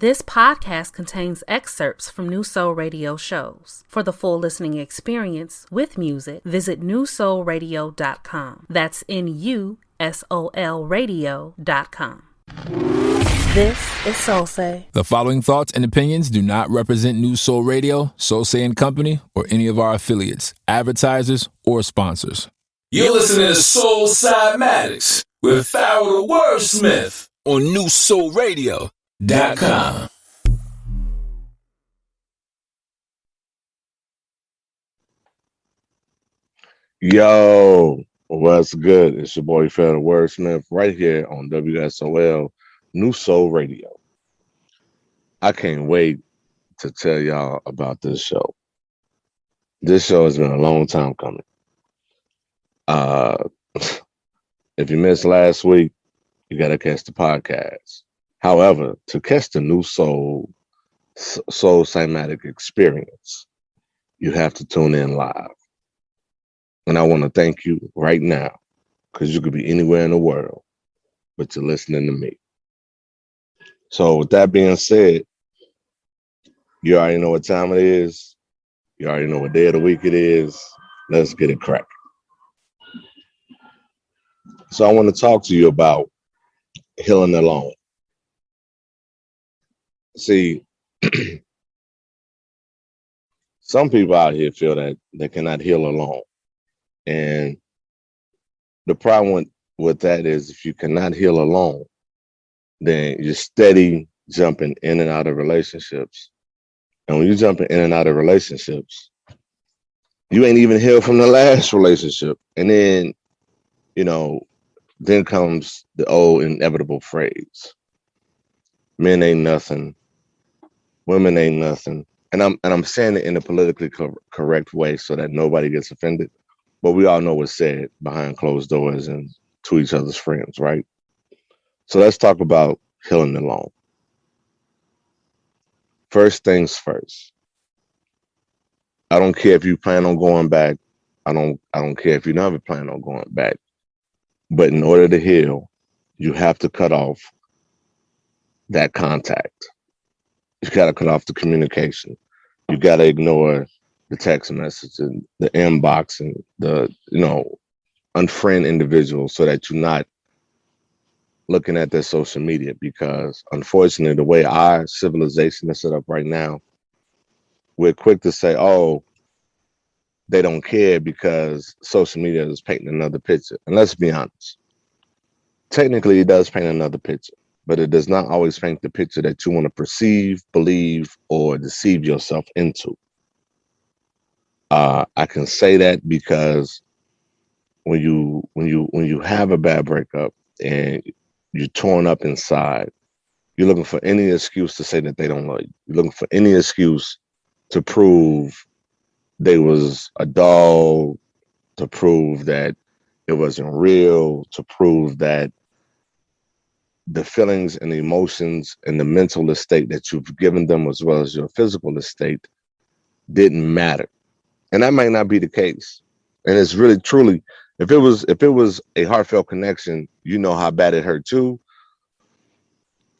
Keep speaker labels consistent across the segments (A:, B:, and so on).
A: This podcast contains excerpts from New Soul Radio shows. For the full listening experience with music, visit newsoulradio.com. That's NUSOL radio.com. This is Soulsay.
B: The following thoughts and opinions do not represent New Soul Radio, Soulsay and Company, or any of our affiliates, advertisers, or sponsors.
C: You're listening to Soul Cymatics with Pharaoh the Wordsmith on NewSoulRadio.com.
D: Yo, what's good? It's your boy Pharaoh the Wordsmith right here on WSOL New Soul Radio. I can't wait to tell y'all about this show. This show has been a long time coming. If you missed last week, you got to catch the podcast. However, to catch the New Soul Cymatic experience, you have to tune in live. And I want to thank you right now, because you could be anywhere in the world, but you're listening to me. So with that being said, you already know what time it is. You already know what day of the week it is. Let's get it cracking. So I want to talk to you about healing alone. See, some people out here feel that they cannot heal alone. And the problem with that is if you cannot heal alone, then you're steady jumping in and out of relationships. And when you're jumping in and out of relationships, you ain't even healed from the last relationship. And then, then comes the old inevitable phrase: men ain't nothing, women ain't nothing. And I'm saying it in a politically correct way so that nobody gets offended. But we all know what's said behind closed doors and to each other's friends, right? So let's talk about healing alone. First things first. I don't care if you plan on going back. I don't care if you never plan on going back. But in order to heal, you have to cut off that contact. You got to cut off the communication. You got to ignore the text message and the inbox and the, unfriend individuals so that you're not looking at their social media, because unfortunately, the way our civilization is set up right now, we're quick to say, oh, they don't care because social media is painting another picture. And let's be honest, technically it does paint another picture, but it does not always paint the picture that you want to perceive, believe, or deceive yourself into. I can say that because when you have a bad breakup and you're torn up inside, you're looking for any excuse to say that they don't love you. You're looking for any excuse to prove they was a dog, to prove that it wasn't real, to prove that the feelings and the emotions and the mental estate that you've given them, as well as your physical estate, didn't matter. And that might not be the case. And it's really, truly, if it was a heartfelt connection, you know how bad it hurt too.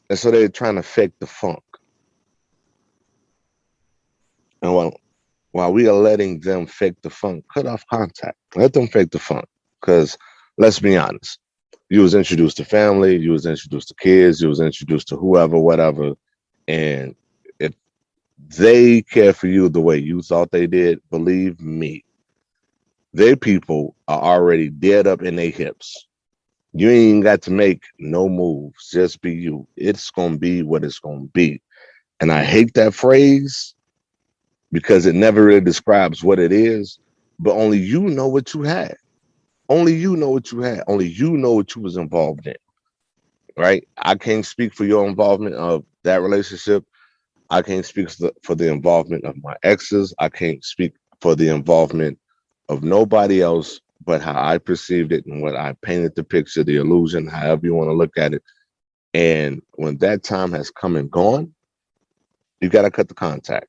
D: And so they're trying to fake the funk. And while we are letting them fake the funk, cut off contact. Let them fake the funk. Because let's be honest, you was introduced to family, you was introduced to kids, you was introduced to whoever, whatever. And if they care for you the way you thought they did, believe me, their people are already dead up in their hips. You ain't even got to make no moves. Just be you. It's going to be what it's going to be. And I hate that phrase because it never really describes what it is, but only you know what you had. Only you know what you had. Only you know what you was involved in, right? I can't speak for your involvement of that relationship. I can't speak for the involvement of my exes. I can't speak for the involvement of nobody else but how I perceived it and what I painted the picture, the illusion, however you want to look at it. And when that time has come and gone, you got to cut the contact.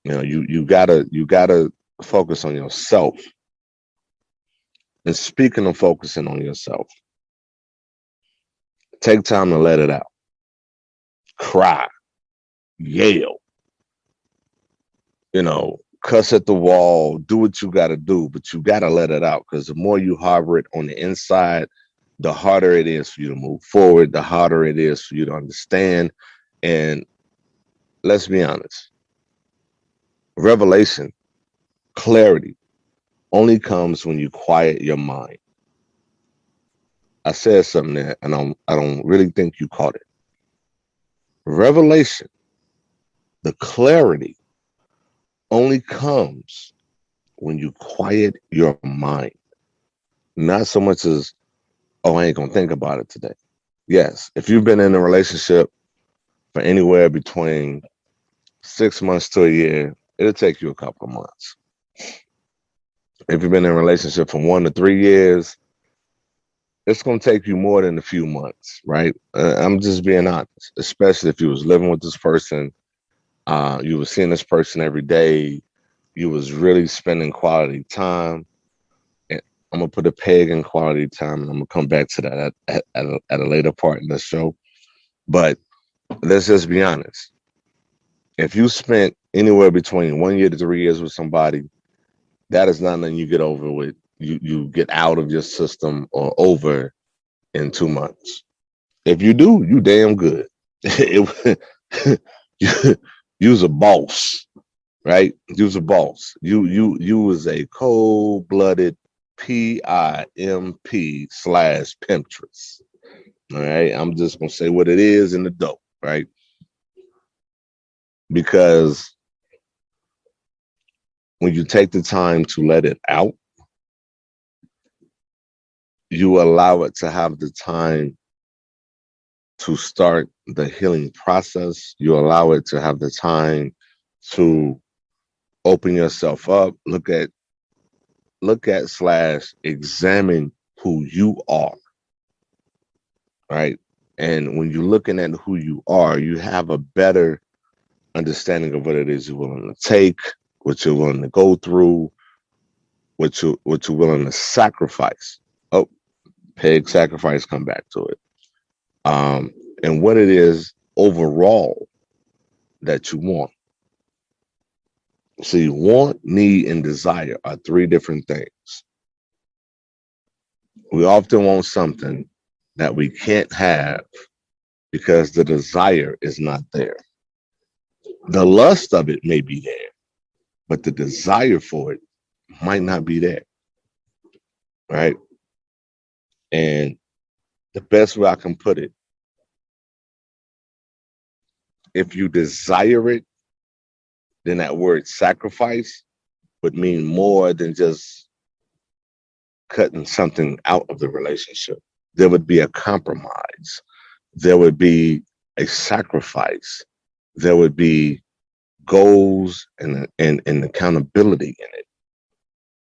D: You gotta focus on yourself. And speaking of focusing on yourself, take time to let it out. Cry. yell, cuss at the wall, do what you got to do, but you got to let it out, because the more you harbor it on the inside, the harder it is for you to move forward, the harder it is for you to understand. And let's be honest, revelation, clarity only comes when you quiet your mind. I said something there, and I don't really think you caught it. Revelation, the clarity, only comes when you quiet your mind. Not so much as, oh, I ain't gonna think about it today. Yes, if you've been in a relationship for anywhere between 6 months to a year, it'll take you a couple of months. If you've been in a relationship from 1 to 3 years, it's going to take you more than a few months, right? I'm just being honest, especially if you was living with this person, you was seeing this person every day, you was really spending quality time. And I'm going to put a peg in quality time, and I'm going to come back to that at a later part in the show. But let's just be honest. If you spent anywhere between 1 year to 3 years with somebody, that is not nothing you get over with. You get out of your system or over in 2 months. If you do, you damn good. You's a boss, right? You's a boss. You was a cold-blooded PIMP/pimptress. All right, I'm just gonna say what it is in the dope, right? Because when you take the time to let it out, you allow it to have the time to start the healing process. You allow it to have the time to open yourself up, look at / examine who you are, right? And when you're looking at who you are, you have a better understanding of what it is you're willing to take, what you're willing to go through, what you're willing to sacrifice. Oh, peg sacrifice, come back to it. And what it is overall that you want. See, want, need, and desire are 3 different things. We often want something that we can't have because the desire is not there. The lust of it may be there, but the desire for it might not be there, right? And the best way I can put it, if you desire it, then that word sacrifice would mean more than just cutting something out of the relationship. There would be a compromise. There would be a sacrifice. There would be goals and accountability in it.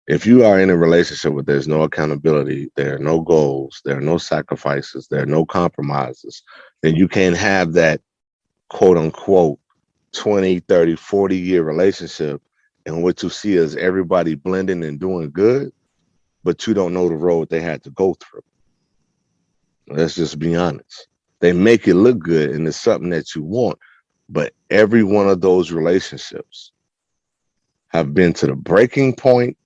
D: If you are in a relationship where there's no accountability, there are no goals, there are no sacrifices, there are no compromises, then you can't have that quote unquote 20, 30, 40-year relationship in which you see as everybody blending and doing good, but you don't know the road they had to go through. Let's just be honest. They make it look good and it's something that you want, but every one of those relationships have been to the breaking point,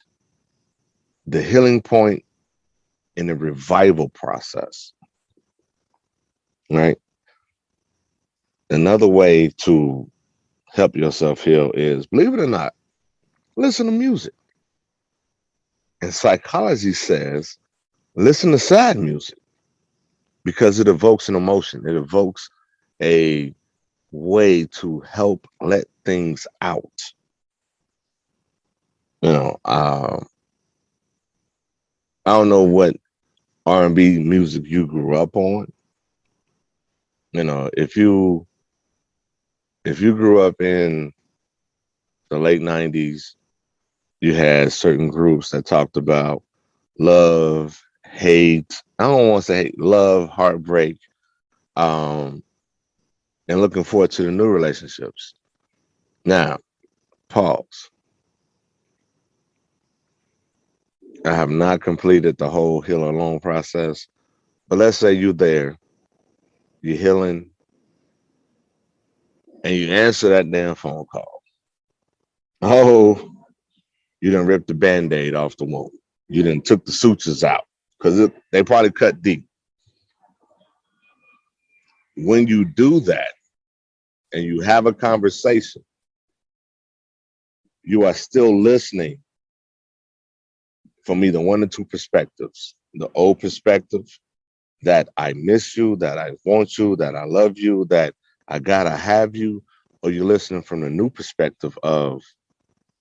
D: the healing point, and the revival process, right? Another way to help yourself heal is, believe it or not, listen to music. And psychology says, listen to sad music because it evokes an emotion. It evokes a way to help let things out. I don't know what R&B music you grew up on. If you grew up in the late 90s, you had certain groups that talked about love, hate. I don't want to say hate, love, heartbreak, and looking forward to the new relationships. Now, pause. I have not completed the whole heal alone process, but let's say you're there, you're healing, and you answer that damn phone call. Oh, you done ripped the Band-Aid off the wound. You done took the sutures out because they probably cut deep. When you do that and you have a conversation, you are still listening from either one or two perspectives. The old perspective that I miss you, that I want you, that I love you, that I gotta have you, or you're listening from the new perspective of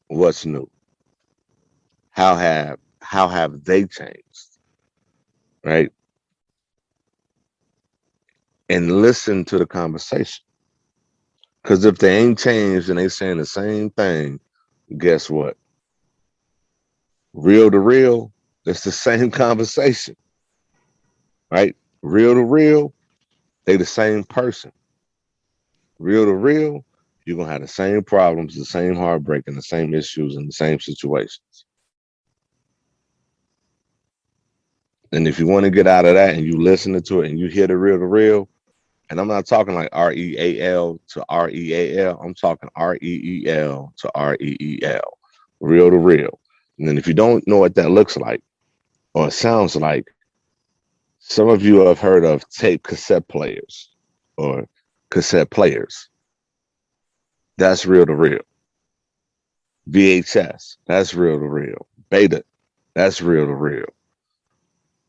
D: what's new. How have they changed? Right? And listen to the conversation. Because if they ain't changed and they saying the same thing, guess what? Real to real, it's the same conversation. Right? Real to real, they the same person. Real to real, you're gonna have the same problems, the same heartbreak, and the same issues and the same situations. And if you want to get out of that and you listen to it and you hear the real to real, and I'm not talking like REAL to REAL, I'm talking REEL to REEL, real to real. And then if you don't know what that looks like or sounds like, some of you have heard of tape cassette players or cassette players. That's real to real. VHS, that's real to real. Beta, that's real to real.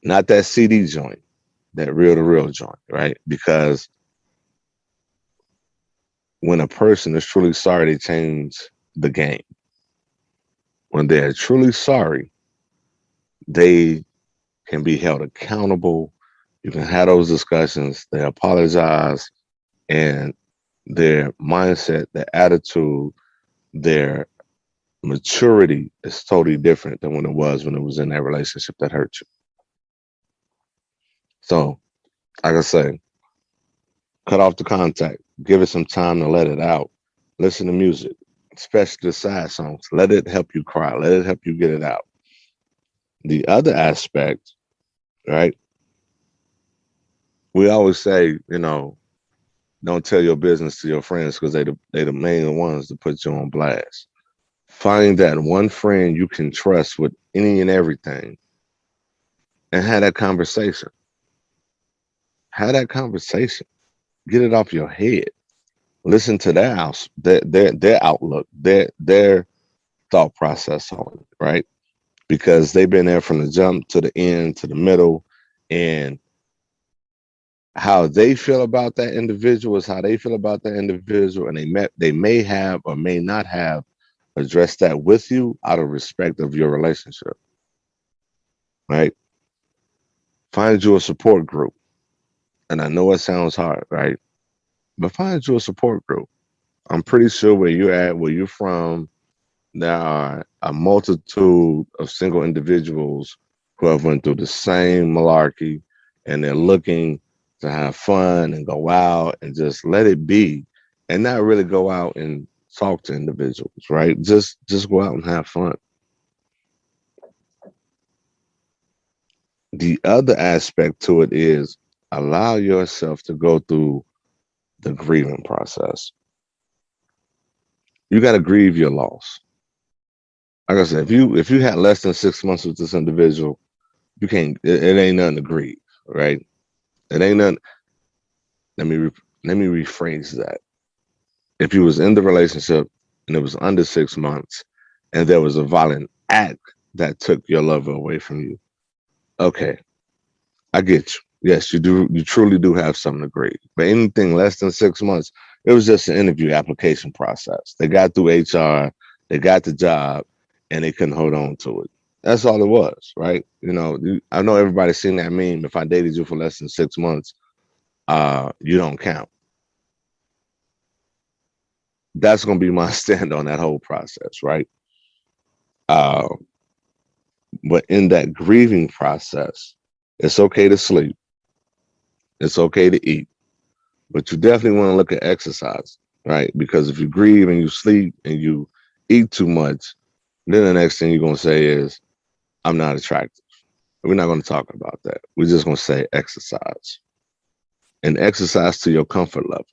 D: Not that CD joint, that real to real joint, right? Because when a person is truly sorry, they change the game. When they're truly sorry, they can be held accountable. You can have those discussions. They apologize, and their mindset, their attitude, their maturity is totally different than when it was in that relationship that hurt you. So, like I say, cut off the contact. Give it some time to let it out. Listen to music, especially the sad songs. Let it help you cry. Let it help you get it out. The other aspect, right? We always say, don't tell your business to your friends because they the main ones to put you on blast. Find that one friend you can trust with any and everything and have that conversation. Have that conversation. Get it off your head. Listen to their house, their outlook, their thought process on it, right? Because they've been there from the jump to the end to the middle, and how they feel about that individual is how they feel about that individual, and they may have or may not have addressed that with you out of respect of your relationship, right? Find you a support group, and I know it sounds hard, right? But find you a support group. I'm pretty sure where you're at, where you're from, there are a multitude of single individuals who have went through the same malarkey, and they're looking to have fun and go out and just let it be, and not really go out and talk to individuals, right? Just go out and have fun. The other aspect to it is allow yourself to go through the grieving process. You got to grieve your loss. Like I said, if you had less than 6 months with this individual, you can't. It ain't nothing to grieve, right? It ain't nothing. Let me rephrase that. If you was in the relationship and it was under 6 months, and there was a violent act that took your lover away from you, okay, I get you. Yes, you do. You truly do have something to grieve. But anything less than 6 months, it was just an interview application process. They got through HR, they got the job, and they couldn't hold on to it. That's all it was, right? I know everybody's seen that meme. If I dated you for less than 6 months, you don't count. That's going to be my stand on that whole process, right? But in that grieving process, it's okay to sleep. It's okay to eat. But you definitely want to look at exercise, right? Because if you grieve and you sleep and you eat too much, then the next thing you're going to say is, I'm not attractive. We're not going to talk about that. We're just going to say exercise. And exercise to your comfort level.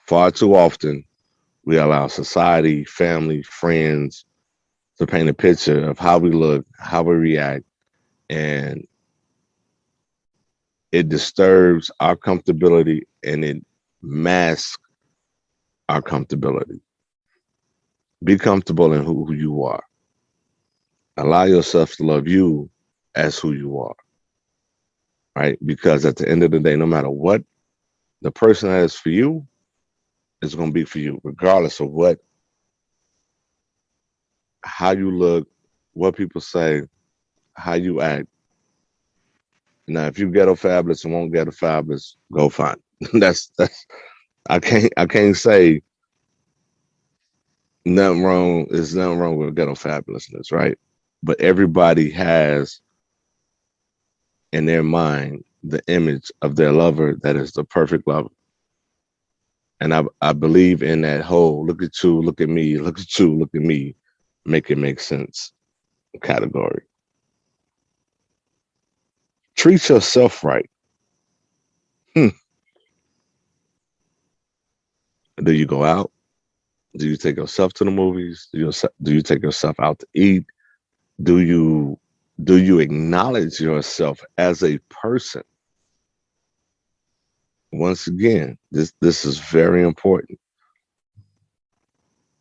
D: Far too often, we allow society, family, friends to paint a picture of how we look, how we react, and it disturbs our comfortability and it masks our comfortability. Be comfortable in who you are. Allow yourself to love you as who you are, right? Because at the end of the day, no matter what the person that is for you is going to be for you, regardless of how you look, what people say, how you act. Now, if you ghetto fabulous and won't ghetto fabulous, go find. that's I can't say nothing wrong. There's nothing wrong with ghetto fabulousness, right? But everybody has in their mind the image of their lover that is the perfect lover. And I believe in that whole look at you, look at me, look at you, look at me, make it make sense category. Treat yourself right. Do you go out? Do you take yourself to the movies? Do you take yourself out to eat? Do you acknowledge yourself as a person? Once again, this is very important.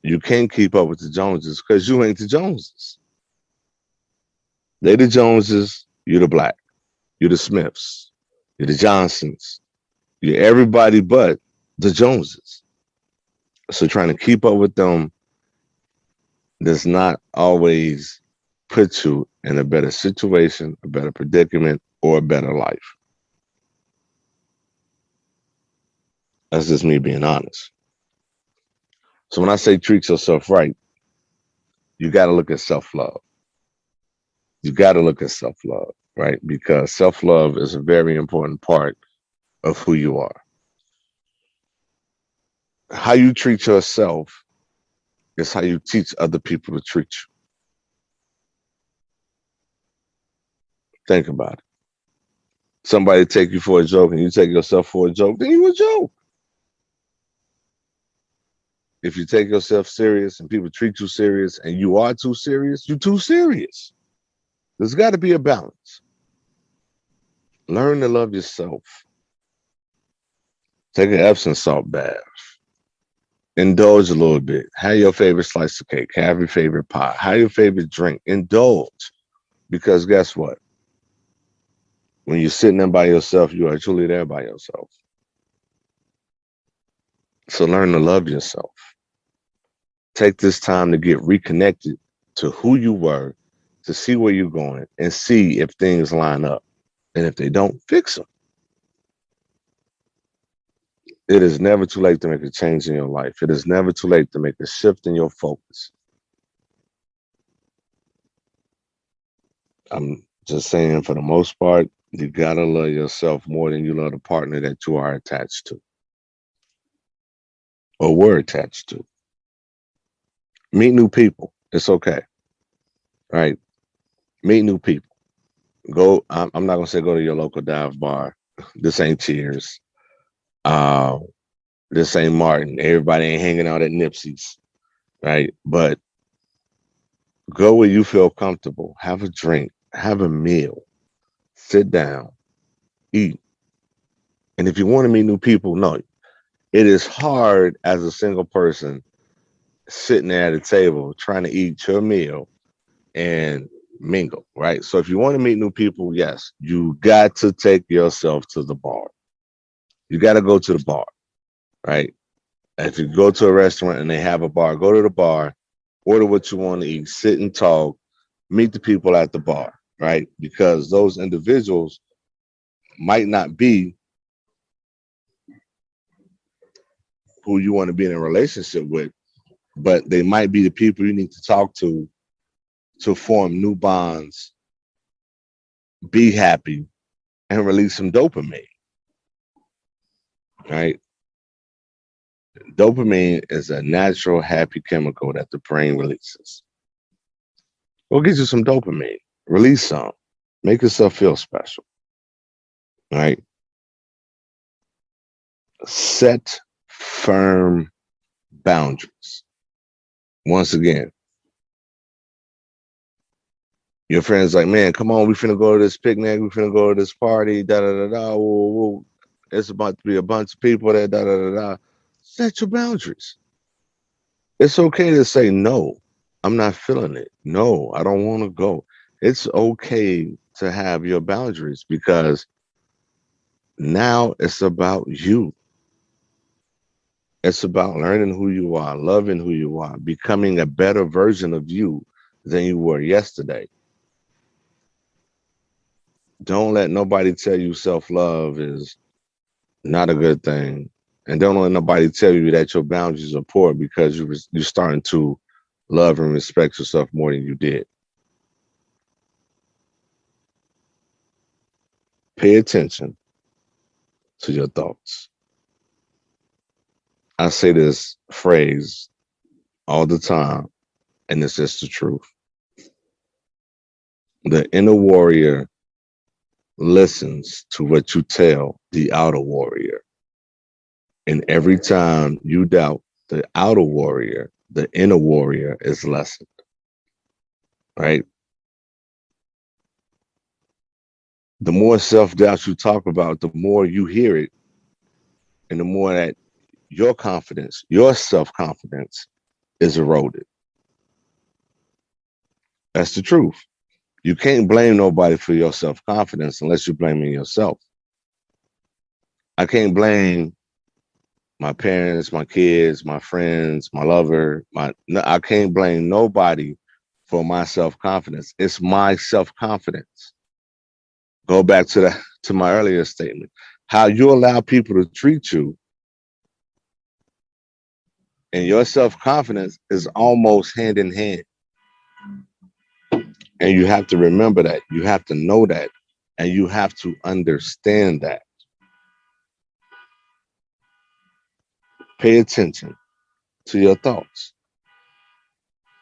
D: You can't keep up with the Joneses because you ain't the Joneses. They the Joneses, you the Black. You the Smiths. You the Johnsons. You're everybody but the Joneses. So trying to keep up with them does not always put you in a better situation, a better predicament, or a better life. That's just me being honest. So when I say treat yourself right, you got to look at self-love. You got to look at self-love, right? Because self-love is a very important part of who you are. How you treat yourself is how you teach other people to treat you. Think about it. Somebody take you for a joke and you take yourself for a joke, then you a joke. If you take yourself serious and people treat you serious and you are too serious, you're too serious. There's got to be a balance. Learn to love yourself. Take an Epsom salt bath. Indulge a little bit. Have your favorite slice of cake. Have your favorite pie. Have your favorite drink. Indulge. Because guess what? When you're sitting there by yourself, you are truly there by yourself. So learn to love yourself. Take this time to get reconnected to who you were, to see where you're going, and see if things line up. And if they don't, fix them. It is never too late to make a change in your life. It is never too late to make a shift in your focus. I'm just saying, for the most part, you gotta love yourself more than you love the partner that you are attached to or were attached to. Meet new people. It's okay. Right? Meet new people. Go. I'm not gonna say go to your local dive bar. This ain't Cheers. This ain't Martin. Everybody ain't hanging out at Nipsey's, right? But go where you feel comfortable. Have a drink. Have a meal. Sit down. Eat. And if you want to meet new people, no. It is hard as a single person sitting there at a table trying to eat your meal and mingle, right? So if you want to meet new people, yes, you got to take yourself to the bar. You got to go to the bar, right? If you go to a restaurant and they have a bar, go to the bar, order what you want to eat, sit and talk, meet the people at the bar, right? Because those individuals might not be who you want to be in a relationship with, but they might be the people you need to talk to form new bonds, be happy, and release some dopamine, right? Dopamine is a natural happy chemical that the brain releases. Go get you some dopamine, release some, make yourself feel special, right? Set firm boundaries. Once again, your friend's like, man, come on, we finna go to this picnic, we finna go to this party, da da da da. Whoa, whoa. It's about to be a bunch of people there, da da da da. Set your boundaries. It's okay to say no. I'm not feeling it. No, I don't want to go. It's okay to have your boundaries because now it's about you. It's about learning who you are, loving who you are, becoming a better version of you than you were yesterday. Don't let nobody tell you self-love is not a good thing. And don't let nobody tell you that your boundaries are poor because you're starting to love and respect yourself more than you did. Pay attention to your thoughts. I say this phrase all the time, and it's just the truth. The inner warrior listens to what you tell the outer warrior. And every time you doubt the outer warrior, the inner warrior is lessened. Right? The more self-doubt you talk about, the more you hear it, and the more that your confidence, your self-confidence is eroded. That's the truth. You can't blame nobody for your self-confidence unless you're blaming yourself. I can't blame my parents, my kids, my friends, my lover. I can't blame nobody for my self-confidence. It's my self-confidence. Go back to my earlier statement. How you allow people to treat you and your self-confidence is almost hand in hand. And you have to remember that. You have to know that. And you have to understand that. Pay attention to your thoughts.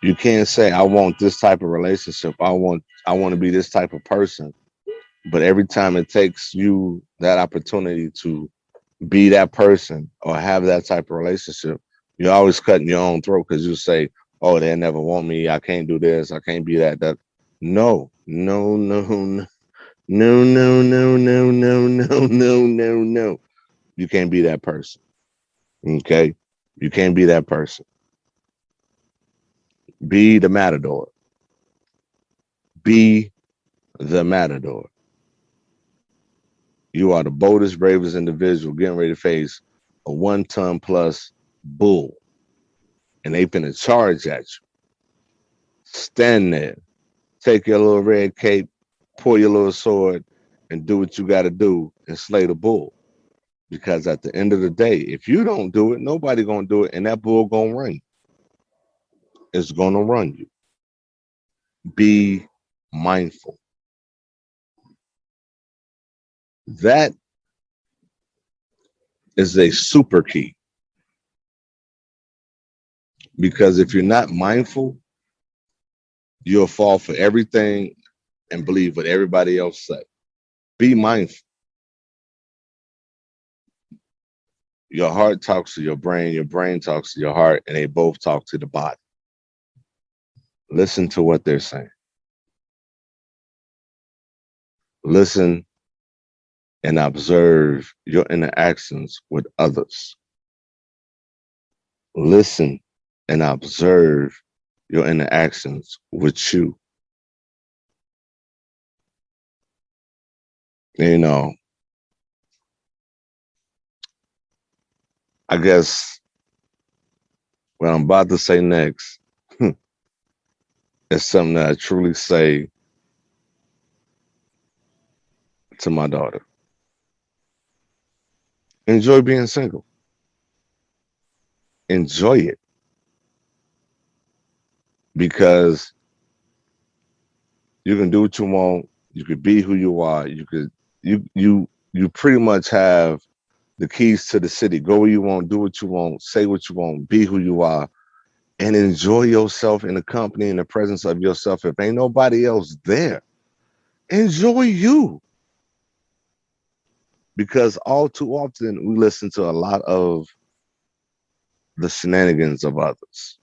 D: You can't say, I want this type of relationship. I want to be this type of person. But every time it takes you that opportunity to be that person or have that type of relationship, you're always cutting your own throat because you say, oh, they never want me. I can't do this. I can't be that. No. You can't be that person. Okay? You can't be that person. Be the matador. Be the matador. You are the boldest, bravest individual getting ready to face a 1-ton plus bull. And they finna charge at you. Stand there. Take your little red cape, pull your little sword, and do what you got to do and slay the bull. Because at the end of the day, if you don't do it, nobody gonna do it, and that bull gonna run you. It's gonna run you. Be mindful. That is a super key. Because if you're not mindful, you'll fall for everything and believe what everybody else says. Be mindful. Your heart talks to your brain talks to your heart, and they both talk to the body. Listen to what they're saying. Listen and observe your interactions with others. Listen and observe your interactions with you. You know, I guess what I'm about to say next is something that I truly say to my daughter. Enjoy being single. Enjoy it. Because you can do what you want. You could be who you are. You pretty much have the keys to the city. Go where you want, do what you want, say what you want, be who you are, and enjoy yourself in the company and the presence of yourself. If ain't nobody else there, enjoy you. Because all too often we listen to a lot of the shenanigans of others,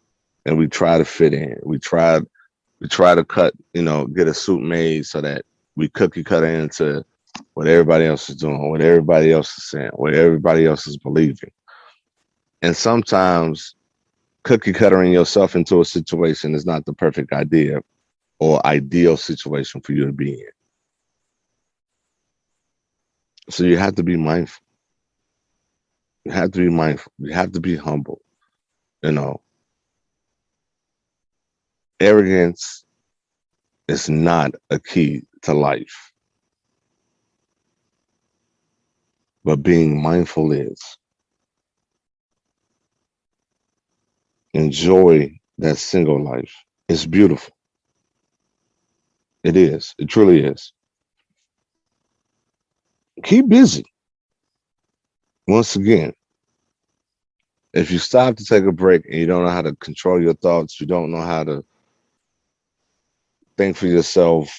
D: and we try to fit in. We try to cut, get a suit made so that we cookie cutter into what everybody else is doing, what everybody else is saying, what everybody else is believing. And sometimes cookie cuttering yourself into a situation is not the perfect idea or ideal situation for you to be in. So you have to be mindful. You have to be mindful. You have to be humble. Arrogance is not a key to life, but being mindful is. Enjoy that single life. It's beautiful. It is. It truly is. Keep busy. Once again, if you stop to take a break and you don't know how to control your thoughts, you don't know how to think for yourself,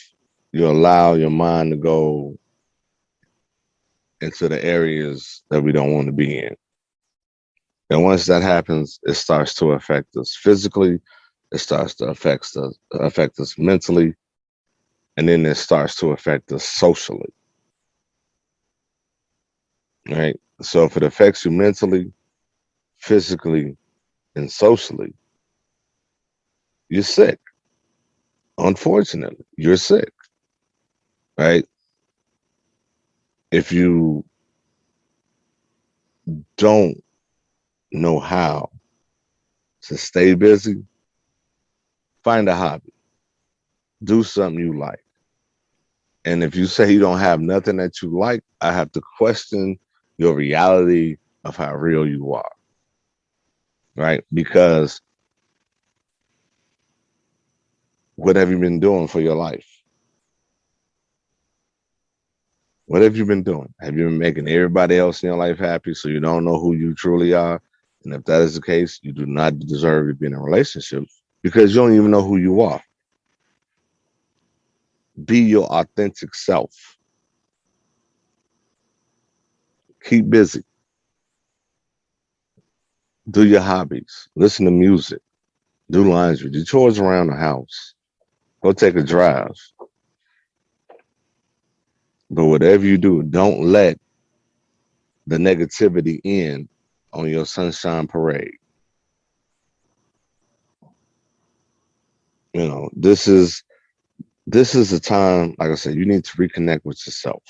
D: you allow your mind to go into the areas that we don't want to be in. And once that happens, it starts to affect us physically, it starts to affect us mentally, and then it starts to affect us socially. Right? So if it affects you mentally, physically, and socially, you're sick. Unfortunately, you're sick. Right? If you don't know how to stay busy, find a hobby. Do something you like. And if you say you don't have nothing that you like, I have to question your reality of how real you are. Right? Because what have you been doing for your life? What have you been doing? Have you been making everybody else in your life happy so you don't know who you truly are? And if that is the case, you do not deserve to be in a relationship because you don't even know who you are. Be your authentic self. Keep busy. Do your hobbies. Listen to music. Do laundry. Do chores around the house. Go take a drive. But whatever you do, don't let the negativity in on your sunshine parade. This is a time, like I said, you need to reconnect with yourself.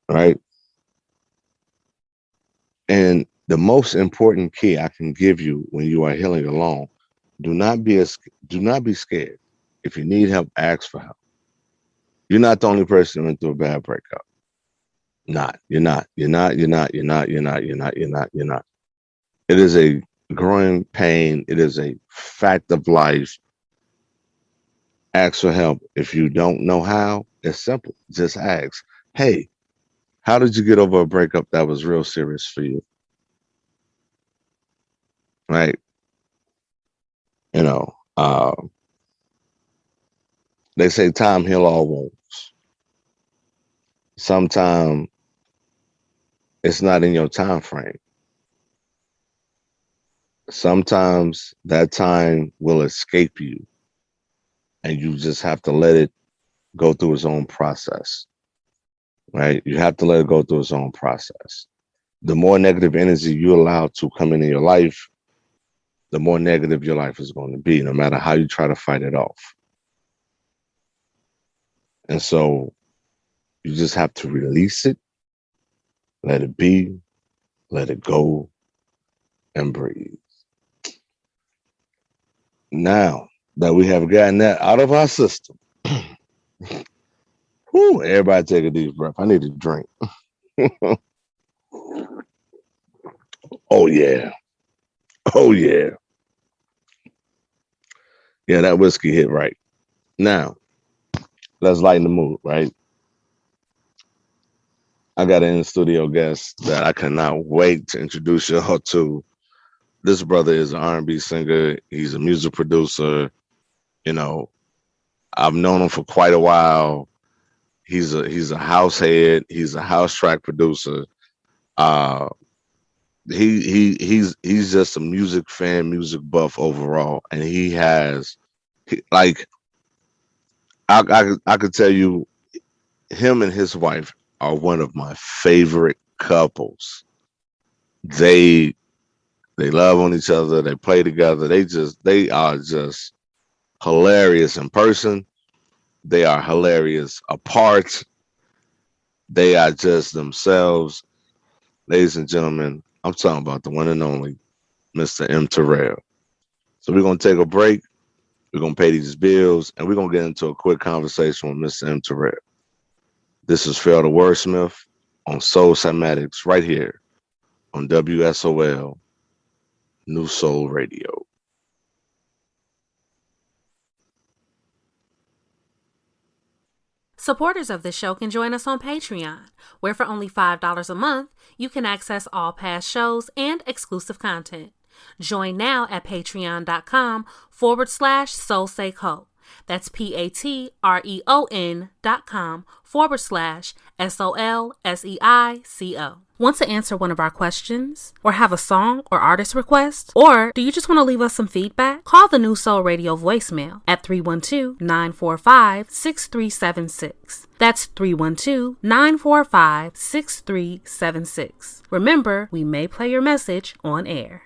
D: Right? And the most important key I can give you when you are healing alone, do not be scared. If you need help, ask for help. You're not the only person who went through a bad breakup. You're not. It is a growing pain. It is a fact of life. Ask for help. If you don't know how, it's simple. Just ask. Hey, how did you get over a breakup that was real serious for you? Right? They say time heals all wounds. Sometimes it's not in your time frame. Sometimes that time will escape you and you just have to let it go through its own process. Right? You have to let it go through its own process. The more negative energy you allow to come into your life, the more negative your life is going to be, no matter how you try to fight it off. And so you just have to release it, let it be, let it go, and breathe. Now that we have gotten that out of our system, everybody take a deep breath. I need a drink. Oh, yeah. Oh, yeah. Yeah, that whiskey hit right. Now, let's lighten the mood, right? I got an in-studio guest that I cannot wait to introduce y'all to. This brother is an R&B singer. He's a music producer. I've known him for quite a while. He's a house head. He's a house track producer. he's just a music fan, music buff overall, and like I could tell you, him and his wife are one of my favorite couples. They love on each other. They play together. They are just hilarious in person. They are hilarious apart. They are just themselves. Ladies and gentlemen, I'm talking about the one and only Mr. M. Terrell. So we're going to take a break. We're going to pay these bills, and we're going to get into a quick conversation with Mr. M. Terrell. This is Phil the Wordsmith on Soul Cymatics right here on WSOL New Soul Radio.
A: Supporters of this show can join us on Patreon, where for only $5 a month, you can access all past shows and exclusive content. Join now at patreon.com/SoulSayCo. That's patreon.com/SOLSEICO. Want to answer one of our questions? Or have a song or artist request? Or do you just want to leave us some feedback? Call the New Soul Radio voicemail at 312-945-6376. That's 312-945-6376. Remember, we may play your message on air.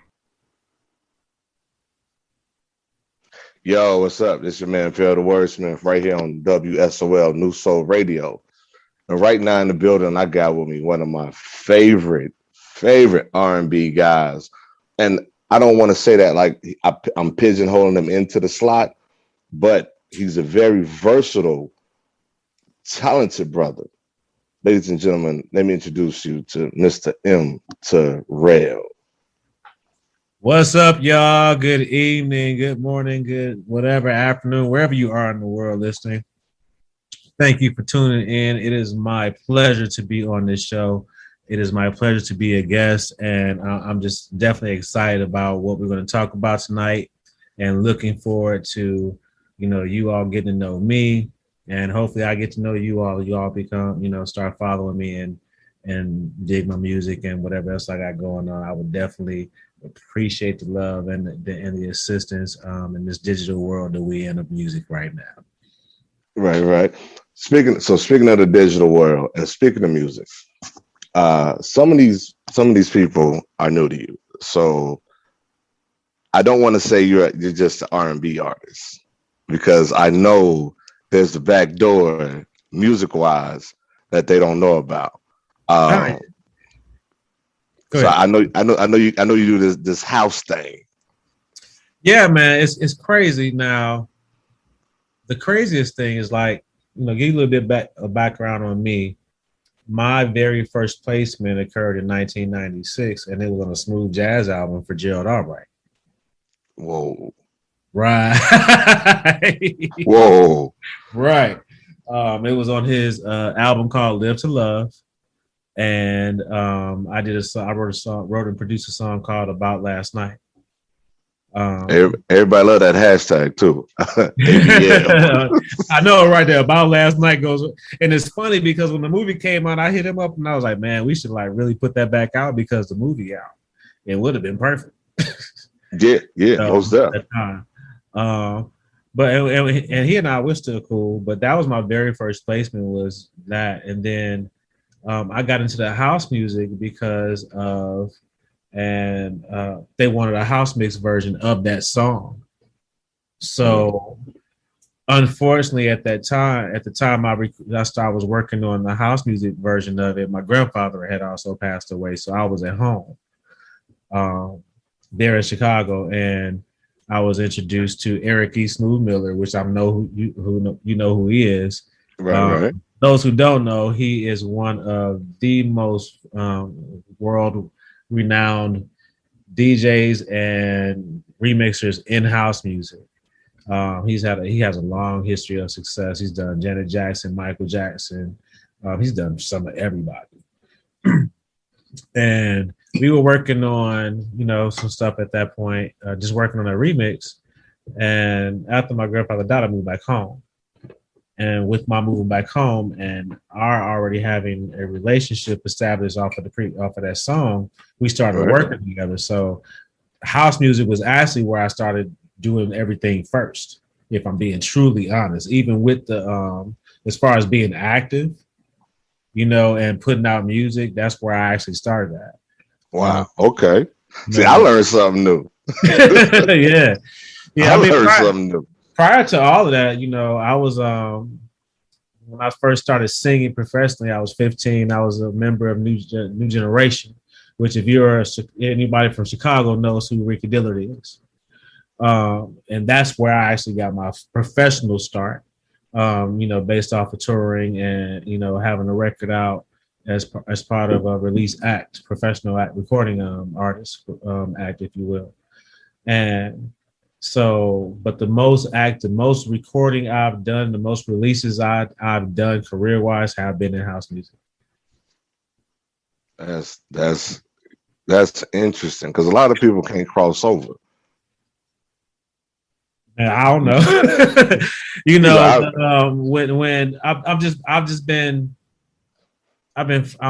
D: Yo, what's up? This your man Phil the Wordsmith right here on WSOL New Soul Radio. And right now in the building, I got with me one of my favorite R&B guys. And I don't want to say that like I'm pigeonholing him into the slot, but he's a very versatile, talented brother. Ladies and gentlemen, let me introduce you to Mr. M. Terrell.
E: What's up, y'all? Good evening, good morning, good whatever, afternoon, wherever you are in the world listening. Thank you for tuning in. It is my pleasure to be on this show. It is my pleasure to be a guest, and I'm just definitely excited about what we're going to talk about tonight and looking forward to, you all getting to know me, and hopefully I get to know you all. You all become, start following me and dig my music and whatever else I got going on. I would definitely appreciate the love and the assistance in this digital world that we in of music right now.
D: Right. Speaking of the digital world and speaking of music, some of these people are new to you. So I don't want to say you're just an R&B artist, because I know there's the back door music wise that they don't know about. So I know you do this house thing.
E: Yeah, man, it's crazy. Now, the craziest thing is like, give you a little bit of background on me. My very first placement occurred in 1996, and it was on a smooth jazz album for Gerald Albright.
D: Whoa.
E: Right.
D: Whoa.
E: Right. It was on his album called Live to Love. And I wrote and produced a song called About Last Night.
D: Everybody love that hashtag too.
E: I know, right there. About Last Night goes, and it's funny because when the movie came out, I hit him up and I was like, man, we should like really put that back out because the movie out. It would have been perfect.
D: Yeah, most definitely.
E: But and he and I were still cool, but that was my very first placement was that, and then I got into the house music because of. And they wanted a house mix version of that song. So, unfortunately, at the time I was working on the house music version of it, my grandfather had also passed away, so I was at home there in Chicago, and I was introduced to Eric E. Smooth Miller, which I know who he is.
D: Right.
E: Those who don't know, he is one of the most world renowned DJs and remixers in house music. He has a long history of success. He's done Janet Jackson, Michael Jackson. He's done some of everybody. And we were working on, some stuff at that point, just working on a remix. And after my grandfather died, I moved back home. And with my moving back home and our already having a relationship established off of that song, we started working together. So house music was actually where I started doing everything first, if I'm being truly honest, even with the as far as being active, you know, and putting out music, that's where I actually started at.
D: Wow. Okay. See, I learned something new.
E: Yeah. I
D: learned something new.
E: Prior to all of that, you know, I was when I first started singing professionally, I was 15. I was a member of New Generation, which if you're anybody from Chicago knows who Ricky Dillard is. And that's where I actually got my professional start, you know, based off of touring and, you know, having a record out as part of a release act, professional act, recording artist act, if you will. And so, but the most recording I've done, the most releases I've done career-wise have been in house music.
D: That's interesting because a lot of people can't cross over.
E: And I don't know, you know, when I'm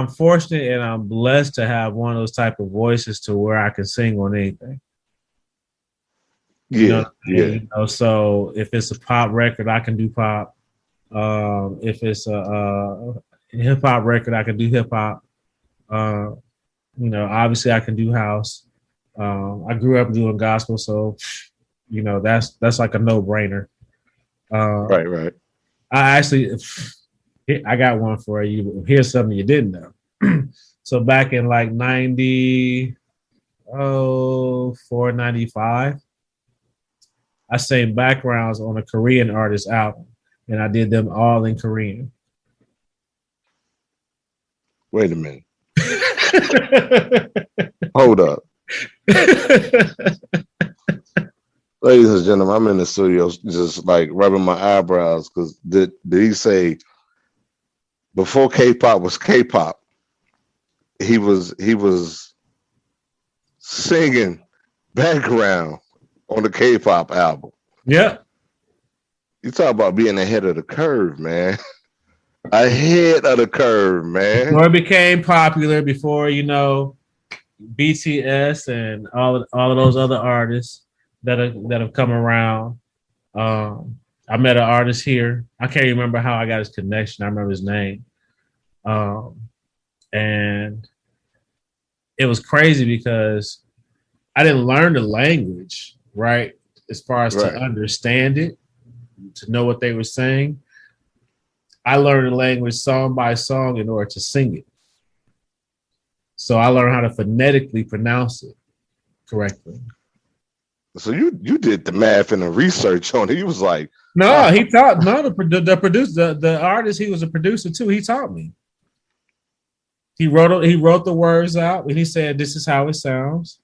E: fortunate and I'm blessed to have one of those type of voices to where I can sing on anything. You know, so if it's a pop record, I can do pop. If it's a hip hop record, I can do hip hop. You know, obviously I can do house. I grew up doing gospel, so you know that's like a no-brainer.
D: Right.
E: I got one for you. Here's something you didn't know. So back in like 95, I sang backgrounds on a Korean artist album, and I did them all in Korean.
D: Wait a minute. Hold up. Ladies and gentlemen, I'm in the studio just like rubbing my eyebrows because did he say before K-pop was K-pop, he was singing background on the K-pop album.
E: Yeah.
D: You talk about being ahead of the curve, man. Ahead of the curve, man.
E: Before it became popular, before, you know, BTS and all of those other artists that have come around. I met an artist here. I can't remember how I got his connection. I remember his name. And it was crazy because I didn't learn the language, right? As far as to understand it, to know what they were saying. I learned the language song by song in order to sing it. So I learned how to phonetically pronounce it correctly.
D: So you did the math and the research on it. He was like,
E: no, he taught. No, the producer, the artist, he was a producer too. He taught me. He wrote the words out and he said, "This is how it sounds.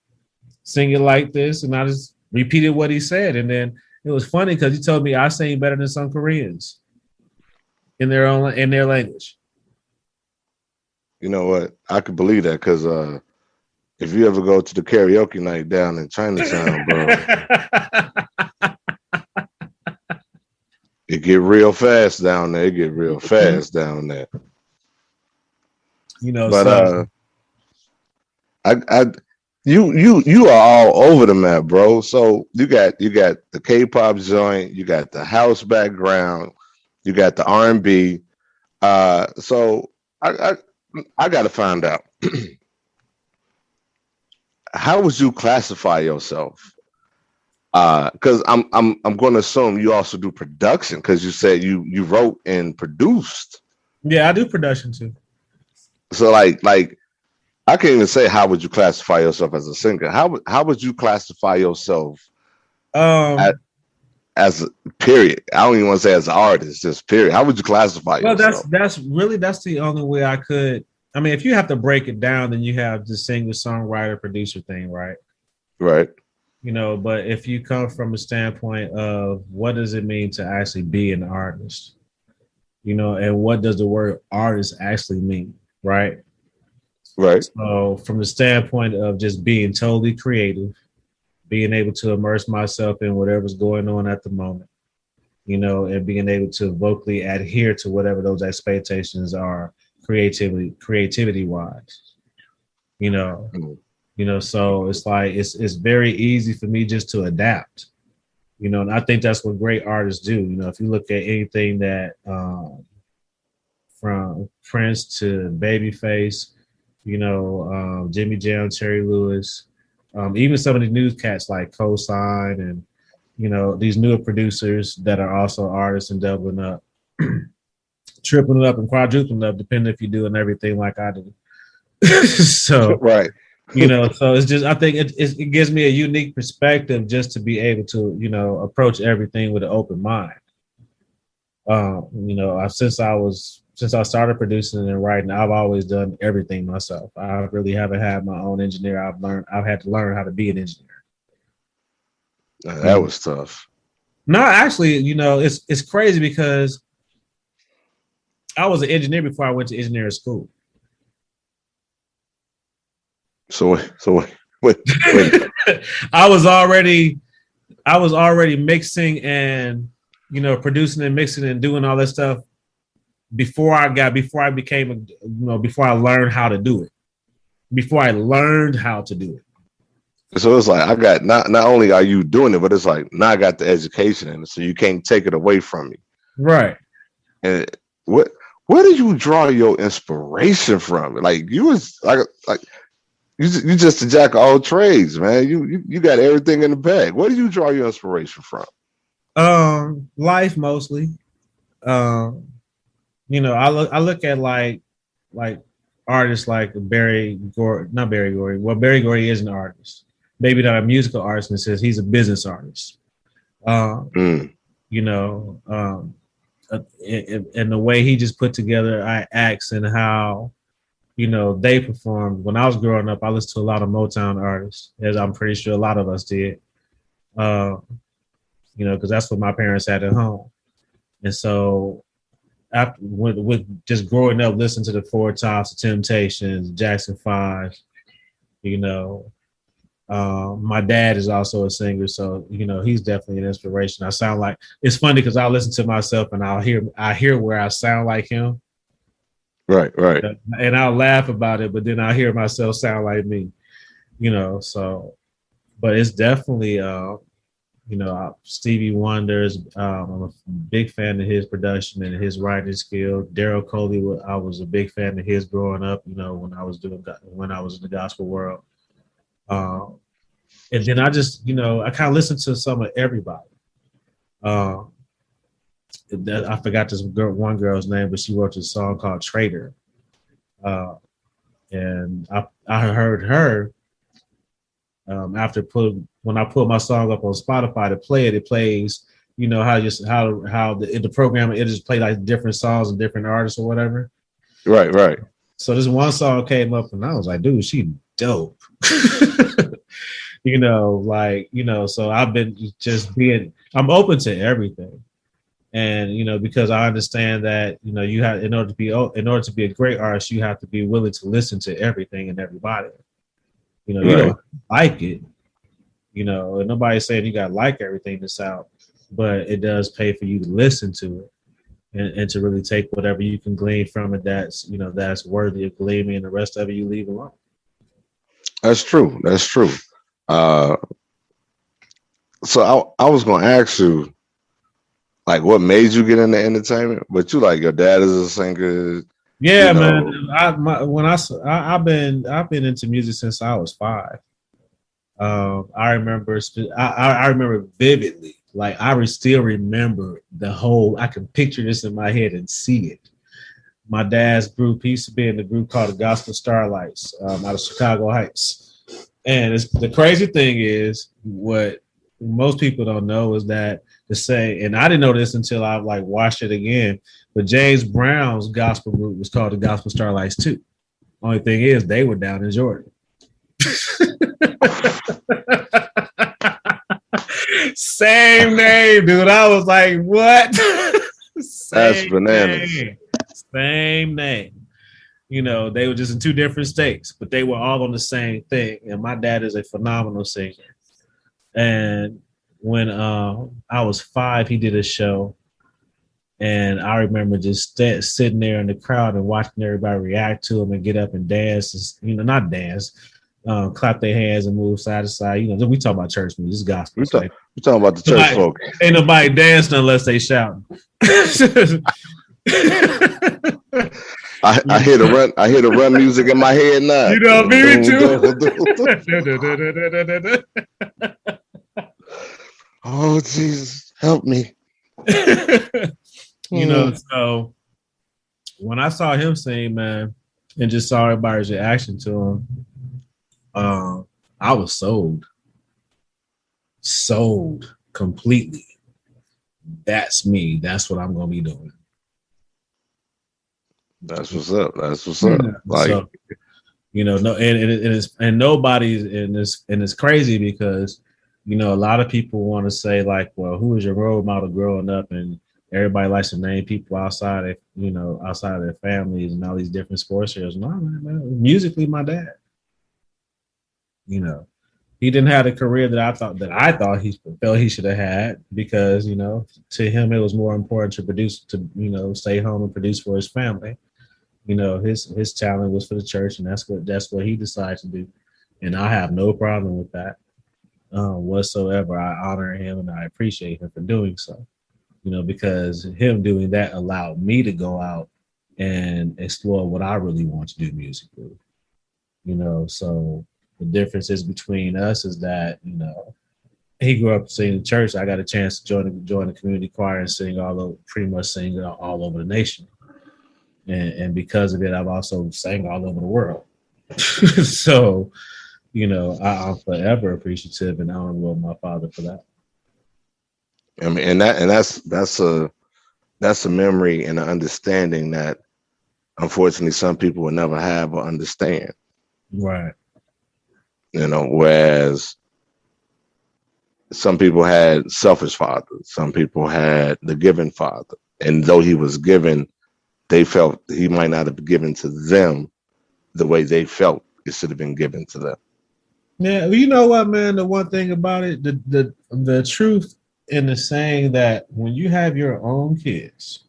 E: Sing it like this." And I just repeated what he said. And then it was funny because he told me I sing better than some Koreans in their language.
D: You know what? I could believe that because if you ever go to the karaoke night down in Chinatown, bro, it get real fast down there.
E: You know,
D: but you are all over the map, bro. So you got the K-pop joint, you got the house background, you got the R&B. So I got to find out. How would you classify yourself? Because I'm going to assume you also do production because you said you wrote and produced.
E: Yeah, I do production too.
D: So like I can't even say how would you classify yourself as a singer. How would you classify yourself as a period? I don't even want to say as an artist, just period. How would you classify yourself?
E: That's the only way I could. I mean, if you have to break it down, then you have the singer, songwriter, producer thing, right?
D: Right.
E: You know, but if you come from a standpoint of what does it mean to actually be an artist, you know, and what does the word artist actually mean, right?
D: Right.
E: So from the standpoint of just being totally creative, being able to immerse myself in whatever's going on at the moment, and being able to vocally adhere to whatever those expectations are, creativity wise, so it's like it's very easy for me just to adapt, and I think that's what great artists do. If you look at anything that from Prince to Babyface, Jimmy Jam, Terry Lewis, even some of the new cats like Cosign and these newer producers that are also artists and doubling up, tripling up and quadrupling up, depending if you're doing everything like I do. So
D: right.
E: So it's just, I think it gives me a unique perspective just to be able to, approach everything with an open mind. Since I started producing and writing, I've always done everything myself. I really haven't had my own engineer. I've had to learn how to be an engineer.
D: That was tough.
E: No, actually, it's crazy because I was an engineer before I went to engineering school.
D: So wait.
E: I was already mixing and producing and mixing and doing all that stuff before I learned how to do it. Before I learned how to do it.
D: So it's like I got not only are you doing it, but it's like now I got the education in it, so you can't take it away from me.
E: Right.
D: And where do you draw your inspiration from? Like you was like you just a jack of all trades, man. You got everything in the bag. Where do you draw your inspiration from?
E: Life mostly. I look at like artists like Barry Gordy. Not Barry Gordy. Well, Barry Gordy is an artist. Maybe not a musical artist, and says he's a business artist. And the way he just put together acts and how they performed. When I was growing up, I listened to a lot of Motown artists, as I'm pretty sure a lot of us did. Because that's what my parents had at home. And so after with just growing up, listening to the Four Tops, the Temptations, Jackson 5, my dad is also a singer, so he's definitely an inspiration. I sound like, it's funny because I listen to myself and I hear where I sound like him.
D: Right.
E: And I'll laugh about it, but then I hear myself sound like me, so, but it's definitely, Stevie Wonder's, I'm a big fan of his production and his writing skill. Daryl Coley, I was a big fan of his growing up, when I was in the gospel world. And then I just, I kind of listened to some of everybody. I forgot this one girl's name, but she wrote a song called Traitor. And I heard her when I put my song up on Spotify to play it. It plays, how the program, it just play like different songs and different artists or whatever.
D: Right.
E: So this one song came up and I was like, dude, she dope. So I've been I'm open to everything. And, because I understand that, you have, in order to be a great artist, you have to be willing to listen to everything and everybody. You don't like it, and nobody's saying you got to like everything that's out, but it does pay for you to listen to it and to really take whatever you can glean from it that's worthy of gleaming, and the rest of it you leave alone.
D: That's true. So I was going to ask you, like, what made you get into entertainment? But your dad is a singer.
E: Yeah, man. I've been into music since I was 5. I remember vividly. Like I still remember the whole. I can picture this in my head and see it. My dad's group, he used to be in the group called the Gospel Starlights out of Chicago Heights. And the crazy thing is, what most people don't know is that and I didn't know this until I watched it again, but James Brown's gospel group was called the Gospel Starlights too. Only thing is, they were down in Jordan. Same name, dude. I was like, what?
D: That's bananas.
E: Same name. They were just in 2 different states, but they were all on the same thing. And my dad is a phenomenal singer. And when I was 5, he did a show, and I remember just sitting there in the crowd and watching everybody react to him and get up and dance. Not dance, clap their hands and move side to side. We talk about church music, this is gospel.
D: We talking about the church folk.
E: Ain't nobody dancing unless they shouting.
D: I hear the run music in my head now.
E: You know, me too.
D: Oh, Jesus, help me.
E: So when I saw him sing, man, and just saw everybody's reaction to him, I was sold completely. That's me. That's what I'm gonna be doing.
D: That's what's up. Like,
E: so, no, and nobody's and it's crazy because a lot of people want to say like, well, who was your role model growing up? And everybody likes to name people outside of their families and all these different sports heroes. No, man, musically, my dad. He didn't have the career that I thought he felt he should have had because to him it was more important to produce, to stay home and produce for his family. His talent was for the church, and that's what he decided to do, and I have no problem with that whatsoever. I honor him and I appreciate him for doing so. Because him doing that allowed me to go out and explore what I really want to do musically. So the differences between us is that, he grew up singing church. I got a chance to join the community choir and sing pretty much sing all over the nation. And because of it, I've also sang all over the world. So, I'm forever appreciative and honorable of my father for that.
D: I mean, that's a memory and an understanding that unfortunately some people will never have or understand.
E: Right.
D: Whereas some people had selfish fathers, some people had the giving father, and though he was given, they felt he might not have given to them the way they felt it should have been given to them.
E: Yeah, you know what, man? The one thing about it, the truth in the saying that when you have your own kids,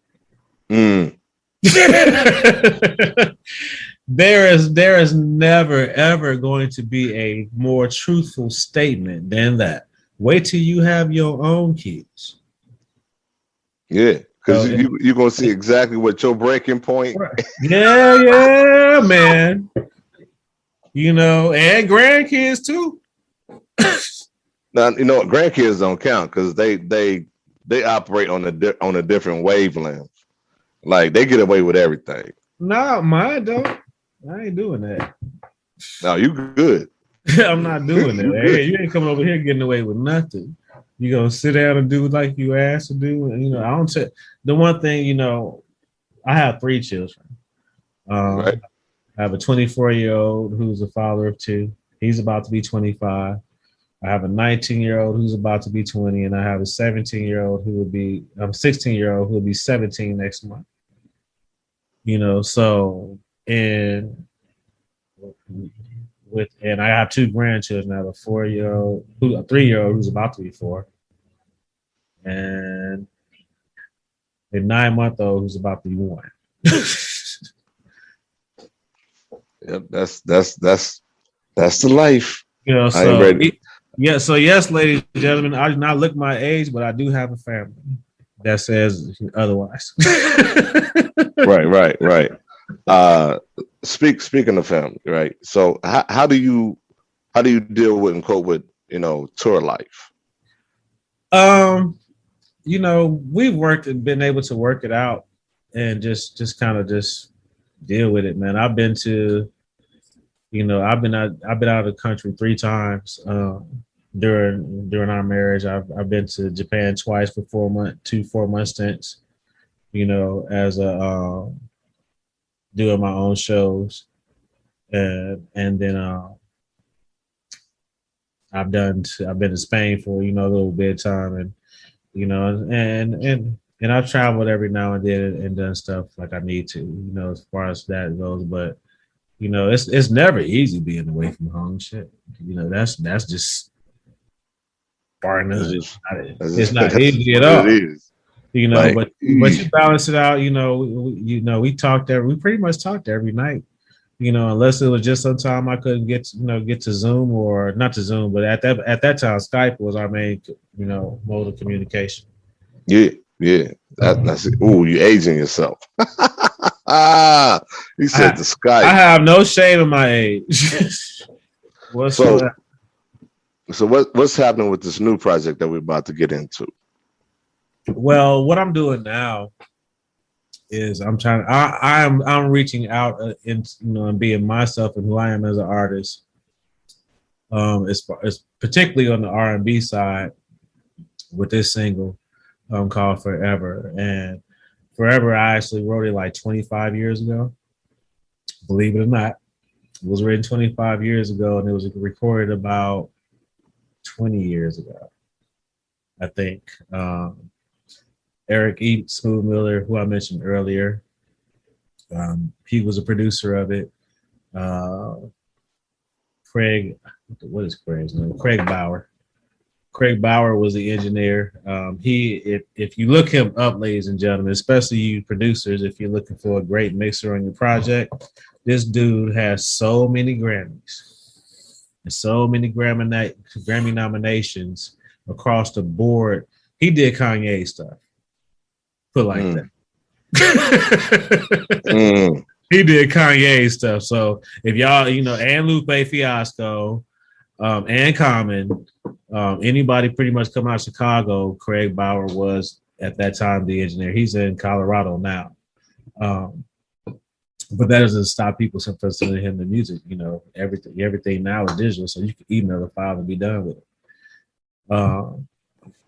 E: there is never ever going to be a more truthful statement than that. Wait till you have your own kids.
D: Yeah, because you're gonna see exactly what your breaking point.
E: Right. Yeah, man. And grandkids too.
D: Now grandkids don't count because they operate on a different wavelength. Like they get away with everything.
E: No, mine don't. I ain't doing that.
D: No, you good.
E: I'm not doing that. Hey, you ain't coming over here getting away with nothing. You gonna sit down and do like you asked to do. And I don't tell. The one thing, I have 3 children.
D: Right.
E: I have a 24-year-old who's a father of 2. He's about to be 25. I have a 19-year-old who's about to be 20, and I have a 16-year-old who will be 17 next month. So and I have 2 grandchildren. I have a 4-year-old, a 3-year-old who's about to be 4, and a 9-month-old who's about to be 1.
D: Yep, that's the life.
E: So yes, ladies and gentlemen, I do not look my age, but I do have a family that says otherwise.
D: Right. Speaking of family, right? So how do you deal with and cope with tour life?
E: We've worked and been able to work it out and just kind of just deal with it, man. I've been out of the country 3 times during our marriage. I've been to Japan twice for 2 4-month stints, as a doing my own shows, and then I've been to Spain for a little bit of time, and and I've traveled every now and then and done stuff like I need to, as far as that goes, but. It's never easy being away from home. Shit, that's bar none.
D: It's
E: It's not
D: that's
E: easy at
D: what
E: all.
D: it is.
E: You know,
D: Like,
E: but you balance it out. You know, we talked there. We pretty much talked every night. You know, unless it was just sometime I couldn't get to Zoom, or not to Zoom, but at that time Skype was our main mode of communication.
D: Yeah. That's it. Ooh, you aging yourself. He said the Skype.
E: I have no shame in my age.
D: So what's happening with this new project that we're about to get into?
E: Well, what I'm doing now is I'm reaching out and being myself and who I am as an artist. It's particularly on the R&B side with this single called Forever. And Forever, I actually wrote it like 25 years ago. Believe it or not, it was written 25 years ago, and it was recorded about 20 years ago, I think. Eric E. Smooth Miller, who I mentioned earlier, he was a producer of it. Craig, what is Craig's name? Craig Bauer. Craig Bauer was the engineer. If you look him up, ladies and gentlemen, especially you producers, if you're looking for a great mixer on your project, this dude has so many Grammys and so many Grammy nominations across the board. He did Kanye stuff. Put like that. He did Kanye stuff. So if y'all, and Lupe Fiasco, and Common, anybody pretty much come out of Chicago, Craig Bauer was at that time the engineer. He's in Colorado now. But that doesn't stop people from sending him the music. Everything now is digital, so you can email the file and be done with it.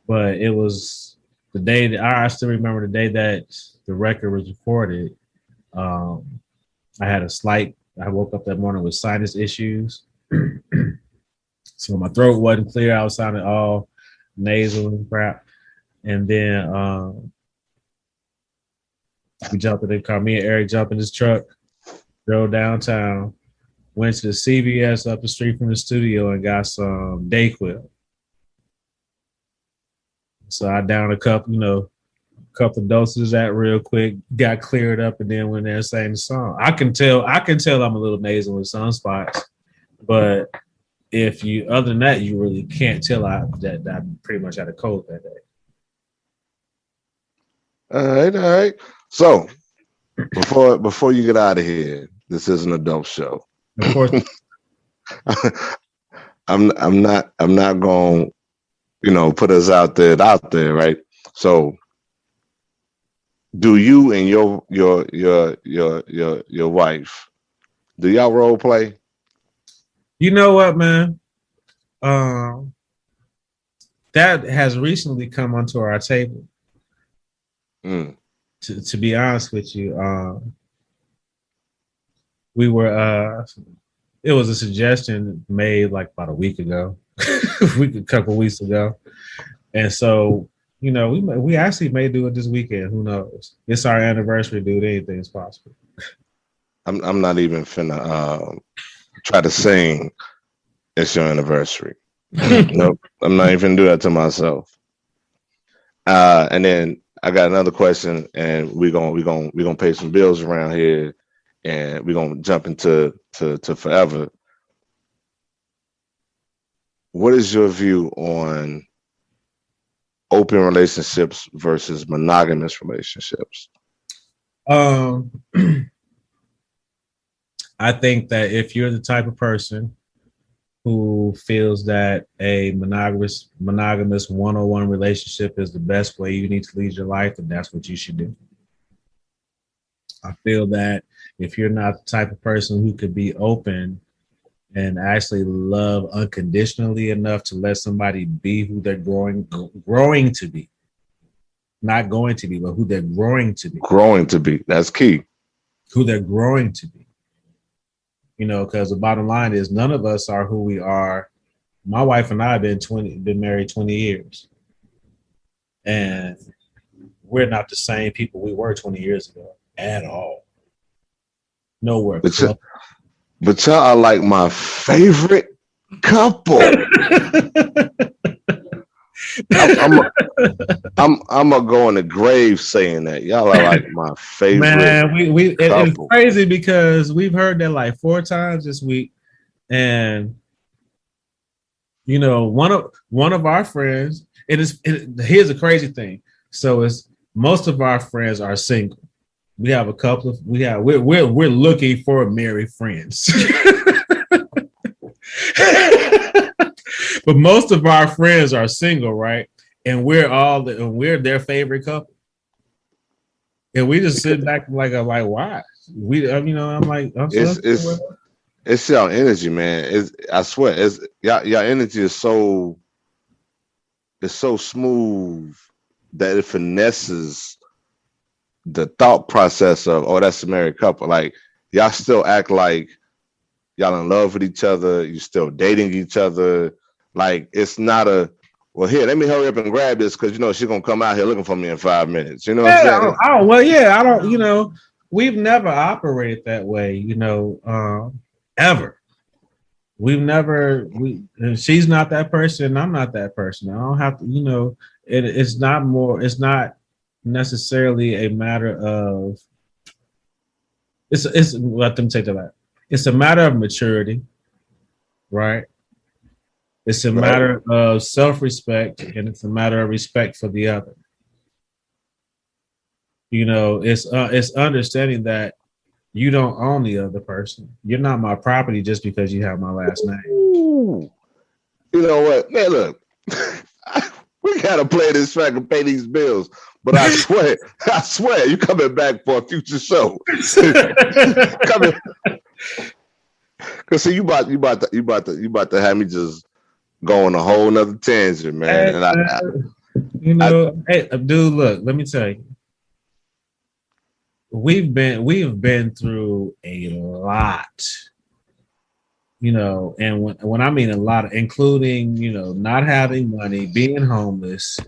E: But it was the day that I still remember the day that the record was recorded. I woke up that morning with sinus issues. So my throat wasn't clear. I was sounding all nasal and crap. And then we jumped in the car. Me and Eric jumped in his truck, drove downtown, went to the CVS up the street from the studio and got some Dayquil. So I downed a couple of doses of that real quick, got cleared up, and then went there and sang the song. I can tell I'm a little nasal with sunspots, but other than that, you really can't tell that I pretty much had a cold that day.
D: All right. So before you get out of here, this is an adult show.
E: Of course.
D: I'm not going put us out there, right? So do you and your wife, do y'all role play?
E: You know what, man? That has recently come onto our table. To be honest with you, we were. It was a suggestion made like about a week ago, a couple weeks ago, and so we actually may do it this weekend. Who knows? It's our anniversary, dude. Anything is possible.
D: I'm not even finna try to sing it's your anniversary. Nope, I'm not even do that to myself. And then I got another question, and we're gonna pay some bills around here, and we're gonna jump into Forever. What is your view on open relationships versus monogamous relationships?
E: I think that if you're the type of person who feels that a monogamous one-on-one relationship is the best way you need to lead your life, then that's what you should do. I feel that if you're not the type of person who could be open and actually love unconditionally enough to let somebody be who they're growing to be, not going to be, but who they're growing to be.
D: Growing to be, that's key.
E: Who they're growing to be. Because the bottom line is none of us are who we are. My wife and I have been married 20 years. And we're not the same people we were 20 years ago at all. Nowhere.
D: But y'all are like my favorite couple. I'm gonna go in the grave saying that y'all are like my favorite.
E: Man, it's crazy because we've heard that like 4 times this week, and you know, one of our friends. Here's a crazy thing. So it's most of our friends are single. We have a couple of we're looking for married friends. But most of our friends are single, right? And we're their favorite couple. And we just sit back like why?
D: It's your energy, man. I swear, your energy is so smooth that it finesses the thought process of, oh, that's a married couple. Like y'all still act like y'all in love with each other. You still dating each other. Like it's not a, well, here, let me hurry up and grab this because, you know, she's going to come out here looking for me in 5 minutes. You know what I'm saying?
E: I don't, you know, we've never operated that way, you know, ever. She's not that person. I'm not that person. I don't have to, you know, it's not necessarily a matter of, let them take that out. It's a matter of maturity, right? It's a matter of self-respect, and it's a matter of respect for the other. You know, it's understanding that you don't own the other person. You're not my property just because you have my last name.
D: Ooh. You know what, man? Look, we gotta play this track and pay these bills. But I swear, you coming back for a future show. Cause see, you about to have me just go on a whole nother tangent, man.
E: Hey, dude, look, let me tell you. We've been through a lot, you know, and when I mean a lot, including, you know, not having money, being homeless,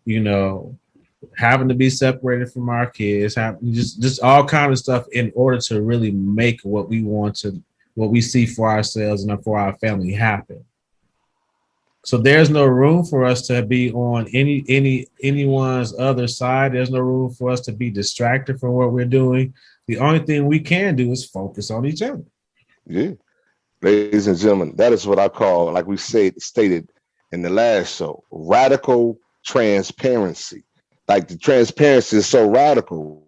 E: you know, having to be separated from our kids, having just all kind of stuff in order to really make what we see for ourselves and for our family happen. So there's no room for us to be on anyone's other side. There's no room for us to be distracted from what we're doing. The only thing we can do is focus on each other.
D: Yeah. Ladies and gentlemen, that is what I call, like we stated in the last show, radical transparency. Like the transparency is so radical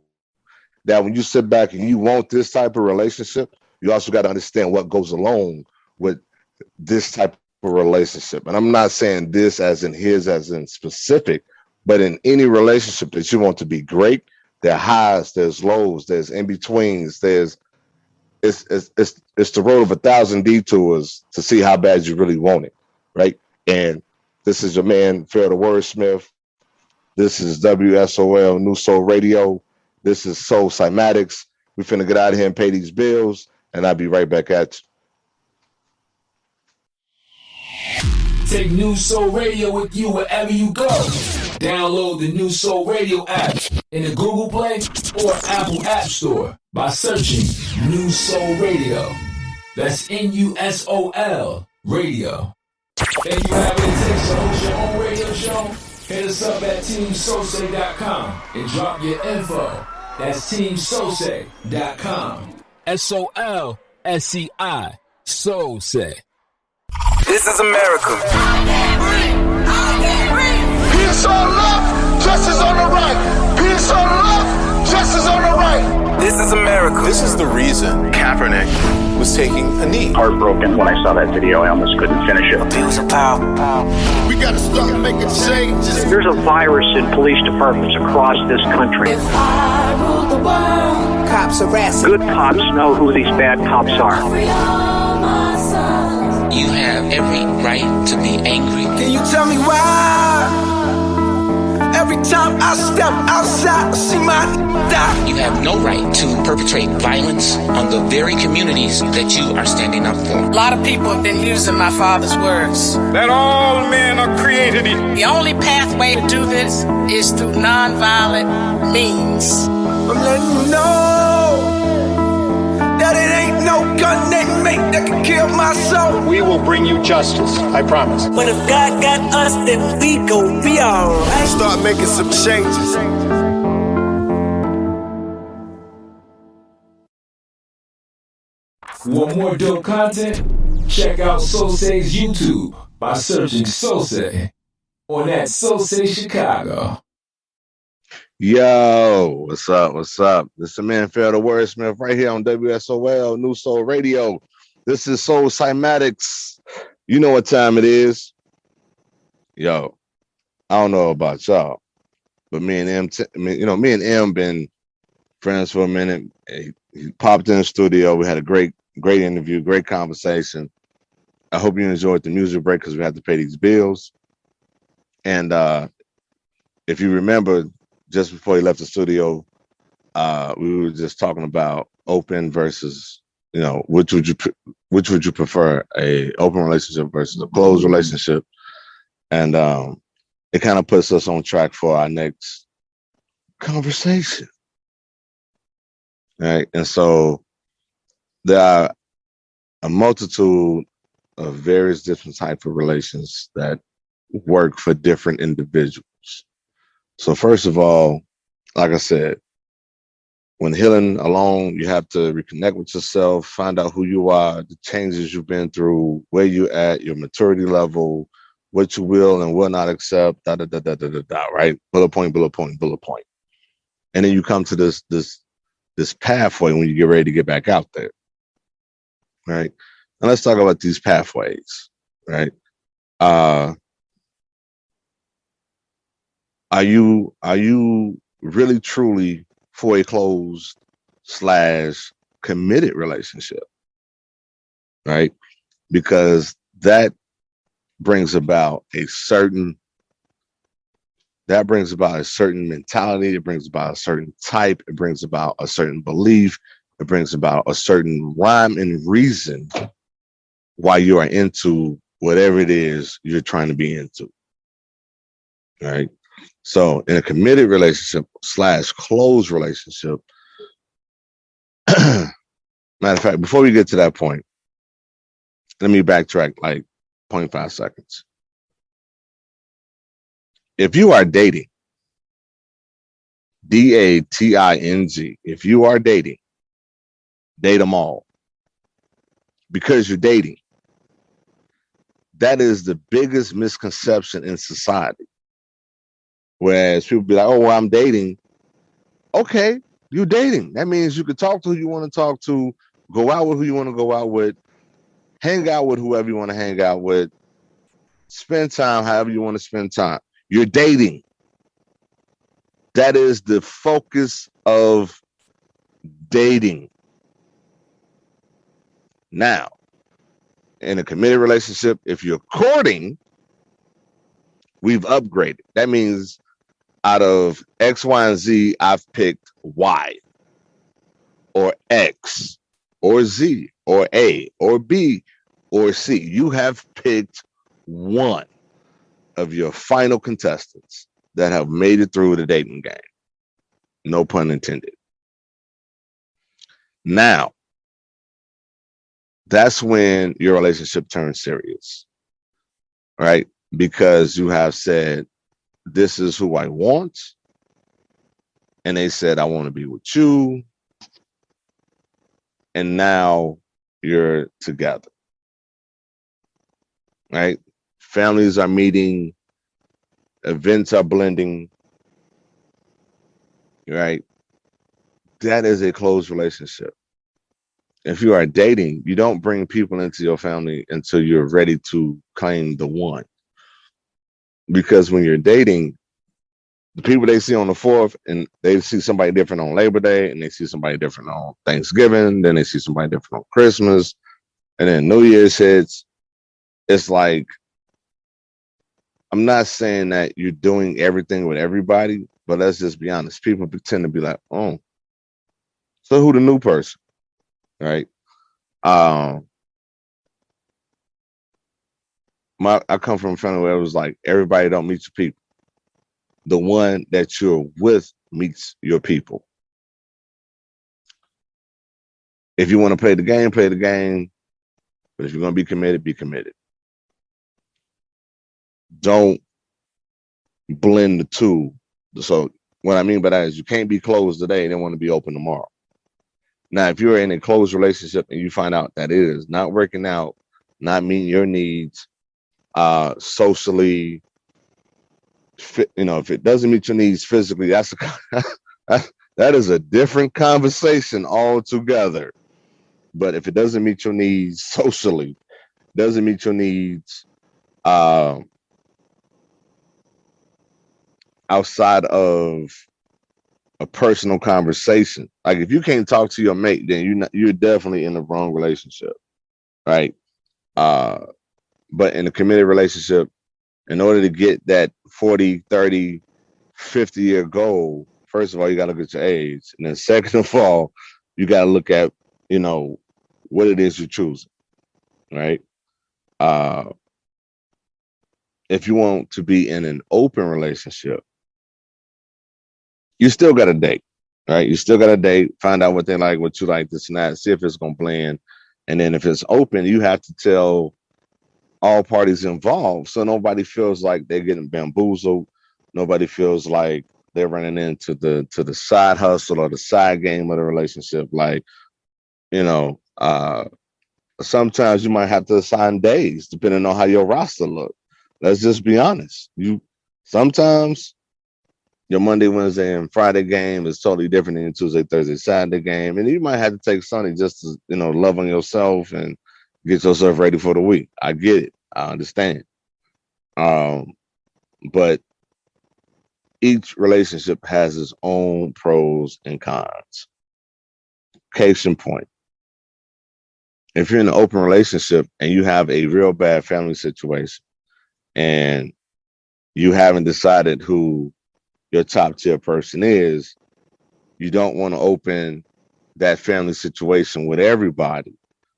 D: that when you sit back and you want this type of relationship, you also got to understand what goes along with this type of relationship. And I'm not saying this as in his, as in specific, but in any relationship that you want to be great, there are highs, there's lows, there's in-betweens, it's the road of 1,000 detours to see how bad you really want it, right? And this is your man, Pharaoh the Wordsmith. This is WSOL New Soul Radio. This is Soul Cymatics. We finna get out of here and pay these bills, and I'll be right back at you.
C: Take New Soul Radio with you wherever you go. Download the New Soul Radio app in the Google Play or Apple App Store by searching New Soul Radio. That's NUSOL Radio. If you have what it takes to host your own radio show, hit us up at teamsose.com and drop your info. That's teamsose.com.
B: SOLSCI. Soul Say.
F: This is America.
G: Peace on left, justice on the right. Peace on left, justice on the right.
F: This is America.
H: This is the reason Kaepernick was taking a knee.
I: Heartbroken when I saw that video. I almost couldn't finish it.
F: Views of power.
G: We gotta start making changes.
I: There's a virus in police departments across this country.
J: If I rule the world,
F: Cops harassing.
I: Good cops know who these bad cops are.
J: free all my sons.
K: You have every right to be angry.
F: Can you tell me why? Every time I step outside, I see my die.
K: You have no right to perpetrate violence on the very communities that you are standing up for.
L: A lot of people have been using my father's words.
G: That all men are created equal.
L: The only pathway to do this is through nonviolent means.
F: I'm letting you know that it ain't no gun named mate that can kill my soul.
M: We will bring you justice, I promise.
N: But if God got us, then we gon' be alright.
F: Start making some changes.
C: Want more dope content? Check out Sosay's YouTube by searching Sosay on that Sosay Chicago.
D: Yo, what's up? What's up? This is the man, Phil the Wordsmith, right here on WSOL, New Soul Radio. This is Soul Cymatics. You know what time it is. Yo, I don't know about y'all, but me and M been friends for a minute. He popped in the studio. We had a great interview, great conversation. I hope you enjoyed the music break because we had to pay these bills. And if you remember, just before he left the studio, we were just talking about open versus, which would you prefer, a open relationship versus a closed relationship? And it kind of puts us on track for our next conversation. Right. And so there are a multitude of various different types of relations that work for different individuals. So first of all, like I said, when healing alone, you have to reconnect with yourself, find out who you are, the changes you've been through, where you're at, your maturity level, what you will and will not accept, right? Bullet point. And then you come to this pathway when you get ready to get back out there, right? And let's talk about these pathways, right? Are you really truly for a closed / committed relationship, right? Because that brings about a certain mentality. It brings about a certain type. It brings about a certain belief. It brings about a certain rhyme and reason why you are into whatever it is you're trying to be into, right? So in a committed relationship / closed relationship, matter of fact, before we get to that point, let me backtrack like 0.5 seconds. If you are dating, dating, if you are dating, date them all. Because you're dating. That is the biggest misconception in society. Whereas people be like, oh, well, I'm dating. Okay, you're dating. That means you can talk to who you want to talk to, go out with who you want to go out with, hang out with whoever you want to hang out with, spend time however you want to spend time. You're dating. That is the focus of dating. Now, in a committed relationship, if you're courting, we've upgraded. That means out of X, Y, and Z, I've picked Y or X or Z or A or B or C. You have picked one of your final contestants that have made it through the dating game. No pun intended. Now, that's when your relationship turns serious, right? Because you have said, this is who I want. And they said, I want to be with you. And now you're together, right? Families are meeting, events are blending, right? That is a close relationship. If you are dating, you don't bring people into your family until you're ready to claim the one. Because when you're dating, the people they see on the 4th, and they see somebody different on Labor Day, and they see somebody different on Thanksgiving, then they see somebody different on Christmas, and then New Year's hits. It's like, I'm not saying that you're doing everything with everybody, but let's just be honest. People tend to be like, oh, so who the new person, right? I come from a family where it was like, everybody don't meet your people. The one that you're with meets your people. If you want to play the game, play the game. But if you're going to be committed, be committed. Don't blend the two. So what I mean by that is you can't be closed today and then want to be open tomorrow. Now, if you're in a closed relationship and you find out that it is not working out, not meeting your needs, socially, if it doesn't meet your needs physically, that is a different conversation altogether. But if it doesn't meet your needs socially, doesn't meet your needs outside of a personal conversation, like if you can't talk to your mate, then you're definitely in the wrong relationship, right? But in a committed relationship, in order to get that 40, 30, 50-year goal, first of all, you got to look at your age. And then second of all, you got to look at, what it is you're choosing, right? If you want to be in an open relationship, you still got to date, right? You still got to date, find out what they like, what you like, this and that, see if it's going to blend. And then if it's open, you have to tell all parties involved, so nobody feels like they're getting bamboozled. Nobody feels like they're running into the side hustle or the side game of the relationship. Like, sometimes you might have to assign days depending on how your roster looks. Let's just be honest. Sometimes your Monday, Wednesday, and Friday game is totally different than your Tuesday, Thursday, Saturday game, and you might have to take Sunday just to love on yourself and get yourself ready for the week. I get it. I understand. But each relationship has its own pros and cons. Case in point, if you're in an open relationship and you have a real bad family situation and you haven't decided who your top tier person is, you don't want to open that family situation with everybody.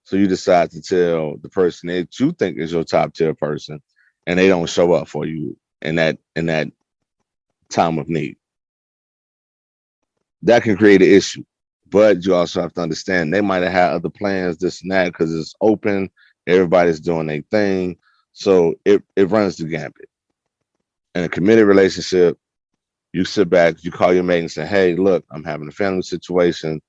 D: So you decide to tell the person that you think is your top tier person, and they don't show up for you in that time of need. That can create an issue. But you also have to understand they might have had other plans, this and that, because it's open, everybody's doing their thing. So it runs the gambit. In a committed relationship, you sit back, you call your mate and say, hey, look, I'm having a family situation.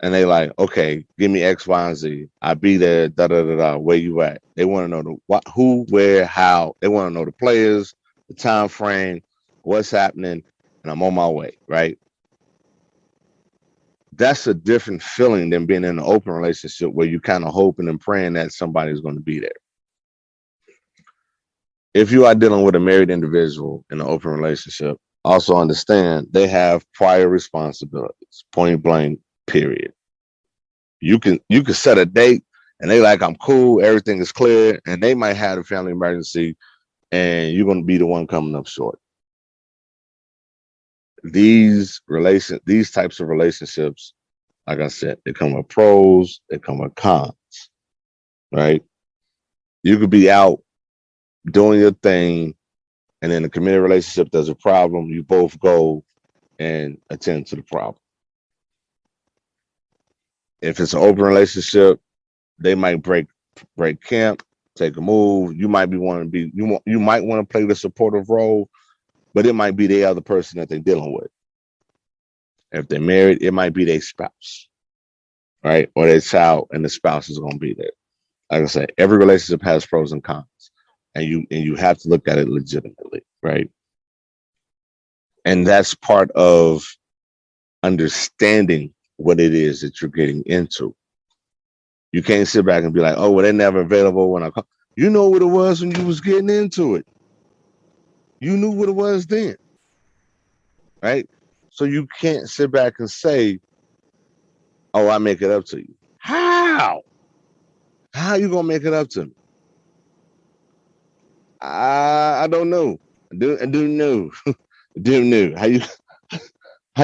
D: And they like, okay, give me X, Y, and Z. I be there, where you at? They want to know the what, who, where, how. They want to know the players, the time frame, what's happening, and I'm on my way, right? That's a different feeling than being in an open relationship where you kind of hoping and praying that somebody's going to be there. If you are dealing with a married individual in an open relationship, also understand they have prior responsibilities, point blank, period. You can set a date and they like, I'm cool, everything is clear, and they might have a family emergency and you're going to be the one coming up short. These types of relationships, like I said, they come with pros, they come with cons, right? You could be out doing your thing, and in a committed relationship, there's a problem. You both go and attend to the problem. If it's an open relationship, they might break camp, take a move. You might you might want to play the supportive role, but it might be the other person that they're dealing with. If they're married, it might be their spouse, right? Or their child, and the spouse is going to be there. Like I said, every relationship has pros and cons, and you have to look at it legitimately, right? And that's part of understanding what it is that you're getting into. You can't sit back and be like, oh, well, they're never available when I call. You know what it was when you was getting into it. You knew what it was then, right? So you can't sit back and say, oh, I make it up to you. How? How you gonna make it up to me? I don't know. I do know. Do know. How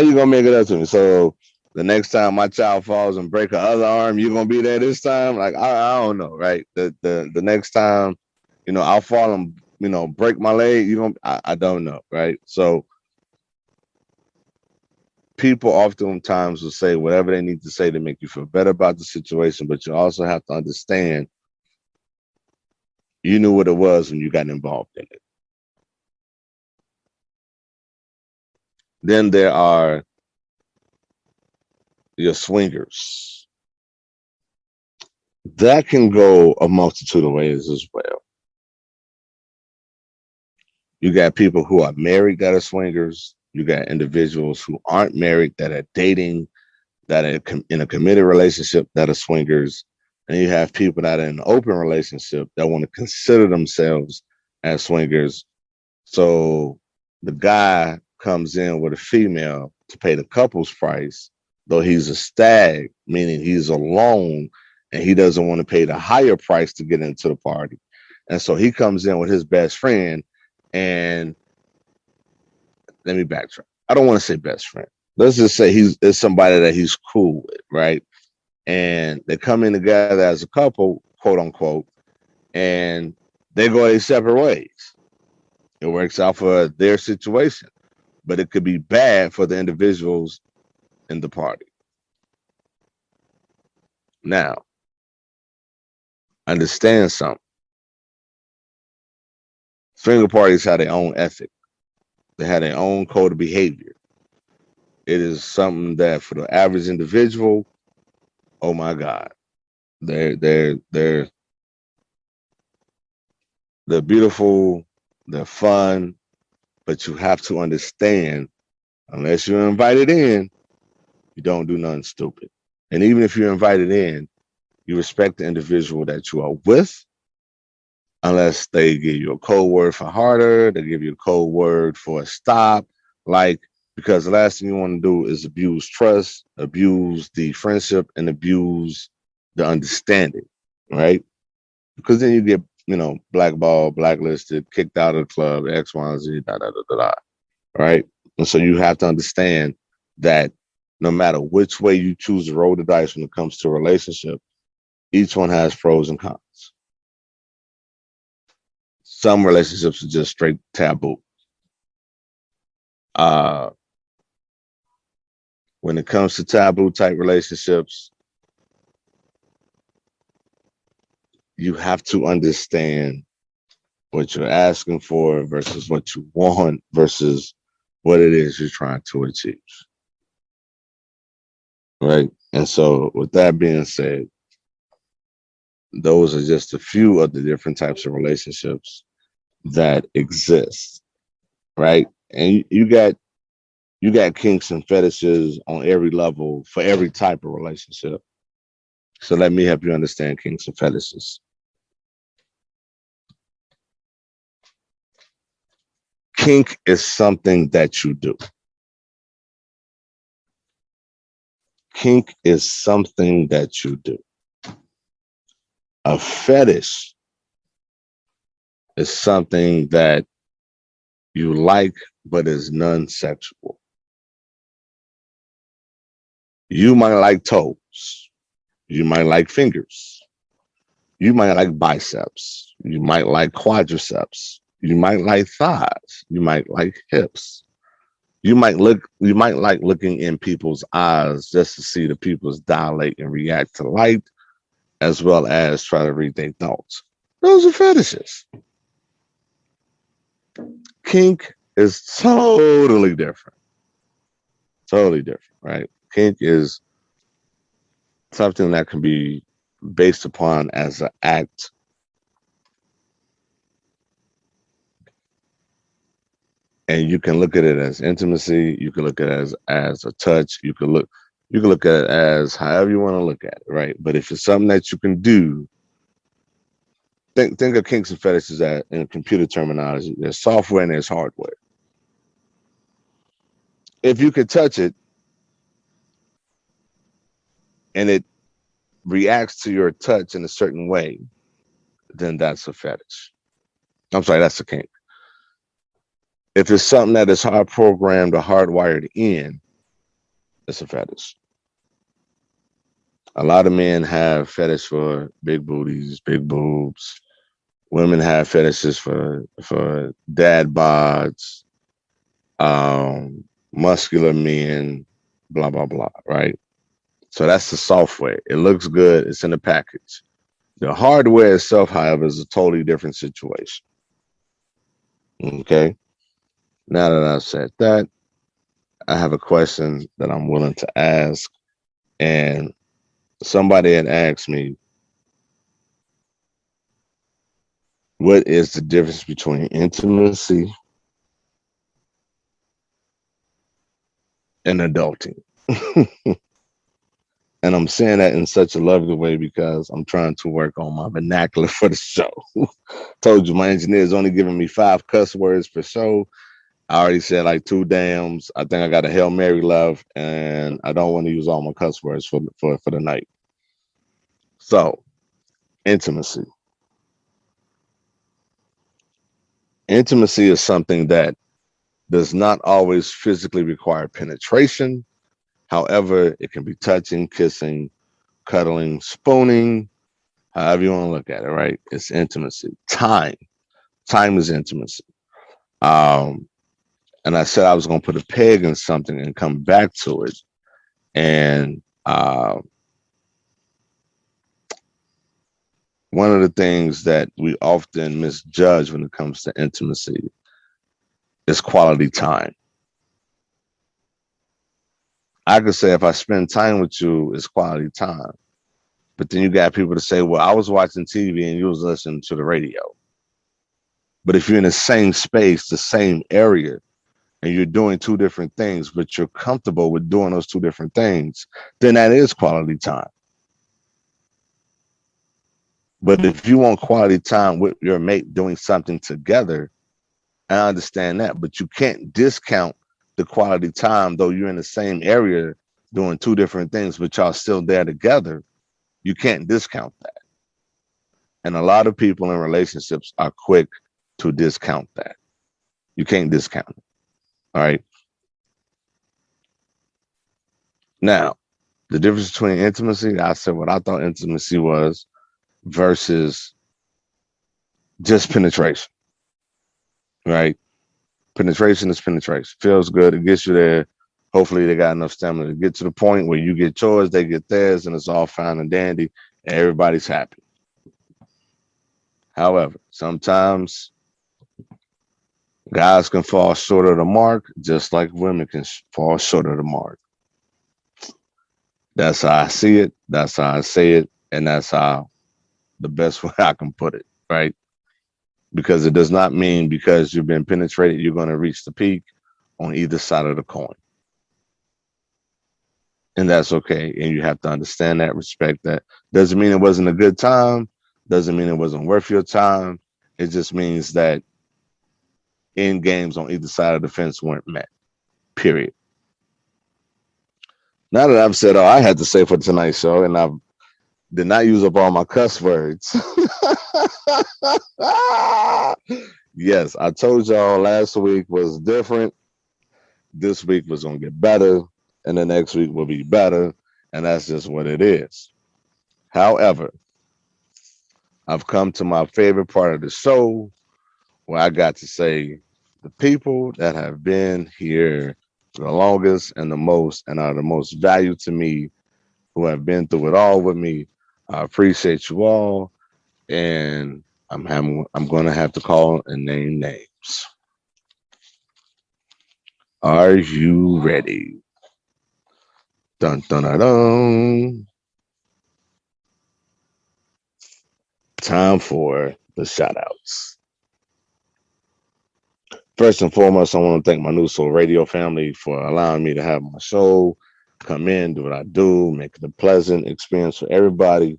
D: you gonna make it up to me? So the next time my child falls and break her other arm, you gonna be there this time? Like I don't know, right? The next time, I'll fall and break my leg. I don't know, right? So people oftentimes will say whatever they need to say to make you feel better about the situation, but you also have to understand you knew what it was when you got involved in it. Then there are your swingers. That can go a multitude of ways as well. You got people who are married that are swingers. You got individuals who aren't married that are dating, that are in a committed relationship that are swingers. And you have people that are in an open relationship that want to consider themselves as swingers. So the guy comes in with a female to pay the couple's price, though he's a stag, meaning he's alone and he doesn't want to pay the higher price to get into the party. And so he comes in with his best friend, and let me backtrack. I don't want to say best friend. Let's just say it's somebody that he's cool with, right? And they come in together as a couple, quote unquote, and they go their separate ways. It works out for their situation, but it could be bad for the individuals in the party. Now, understand something. Swinger parties have their own ethic. They have their own code of behavior. It is something that for the average individual, oh my God, they're beautiful, they're fun, but you have to understand, unless you're invited in, you don't do nothing stupid. And even if you're invited in, you respect the individual that you are with, unless they give you a code word for harder, they give you a code word for a stop, because the last thing you want to do is abuse trust, abuse the friendship, and abuse the understanding, right? Because then you get, blackballed, blacklisted, kicked out of the club, X, Y, and Z, right? And so you have to understand that no matter which way you choose to roll the dice when it comes to a relationship, each one has pros and cons. Some relationships are just straight taboo. When it comes to taboo type relationships, you have to understand what you're asking for versus what you want versus what it is you're trying to achieve. Right? And so with that being said, those are just a few of the different types of relationships that exist. Right? And you got kinks and fetishes on every level for every type of relationship. So let me help you understand kinks and fetishes. Kink is something that you do. Kink is something that you do. A fetish is something that you like, but is non-sexual. You might like toes. You might like fingers. You might like biceps. You might like quadriceps. You might like thighs. You might like hips. You might like looking in people's eyes just to see the people's dilate and react to light, as well as try to read their thoughts. Those are fetishes. Kink is totally different. Totally different, right? Kink is something that can be based upon as an act. And you can look at it as intimacy. You can look at it as a touch. You can look at it as however you want to look at it, right? But if it's something that you can do, think of kinks and fetishes as in computer terminology. There's software and there's hardware. If you could touch it and it reacts to your touch in a certain way, then that's a fetish. I'm sorry, that's a kink. If it's something that is hard programmed or hardwired in, it's a fetish. A lot of men have fetish for big booties, big boobs. Women have fetishes for dad bods, muscular men, blah, blah, blah, right? So that's the software. It looks good. It's in the package. The hardware itself, however, is a totally different situation. Okay. Now that I've said that, I have a question that I'm willing to ask. And somebody had asked me, what is the difference between intimacy and adulting? And I'm saying that in such a lovely way because I'm trying to work on my vernacular for the show. Told you my engineer is only giving me 5 cuss words per show. I already said like 2 dams. I think I got a Hail Mary left, and I don't want to use all my cuss words for the night. So, intimacy. Intimacy is something that does not always physically require penetration. However, it can be touching, kissing, cuddling, spooning, however you want to look at it, right? It's intimacy. Time is intimacy. And I said I was going to put a peg in something and come back to it. And one of the things that we often misjudge when it comes to intimacy is quality time. I could say if I spend time with you, it's quality time. But then you got people to say, well, I was watching TV and you was listening to the radio. But if you're in the same space, the same area, and you're doing 2 different things, but you're comfortable with doing those 2 different things, then that is quality time. But if you want quality time with your mate doing something together, I understand that, but you can't discount the quality time, though you're in the same area doing 2 different things, but y'all still there together. You can't discount that. And a lot of people in relationships are quick to discount that. You can't discount it. All right. Now, the difference between intimacy, I said what I thought intimacy was versus just penetration. Right? Penetration is penetration. Feels good. It gets you there. Hopefully they got enough stamina to get to the point where you get yours, they get theirs, and it's all fine and dandy, and everybody's happy. However, sometimes guys can fall short of the mark, just like women can fall short of the mark. That's how I see it. That's how I say it. And that's how the best way I can put it, right? Because it does not mean because you've been penetrated, you're going to reach the peak on either side of the coin. And that's okay. And you have to understand that, respect that. Doesn't mean it wasn't a good time. Doesn't mean it wasn't worth your time. It just means that end games on either side of the fence weren't met. Period. Now that I've said all I had to say for tonight's show, and I did not use up all my cuss words. Yes, I told y'all last week was different. This week was going to get better, and the next week will be better, and that's just what it is. However, I've come to my favorite part of the show where I got to say the people that have been here the longest and the most and are the most valued to me, who have been through it all with me. I appreciate you all, and I'm going to have to call and name names. Are you ready? Dun dun dun dun. Time for the shout outs. First and foremost, I want to thank my New Soul Radio family for allowing me to have my show, come in, do what I do, make it a pleasant experience for everybody.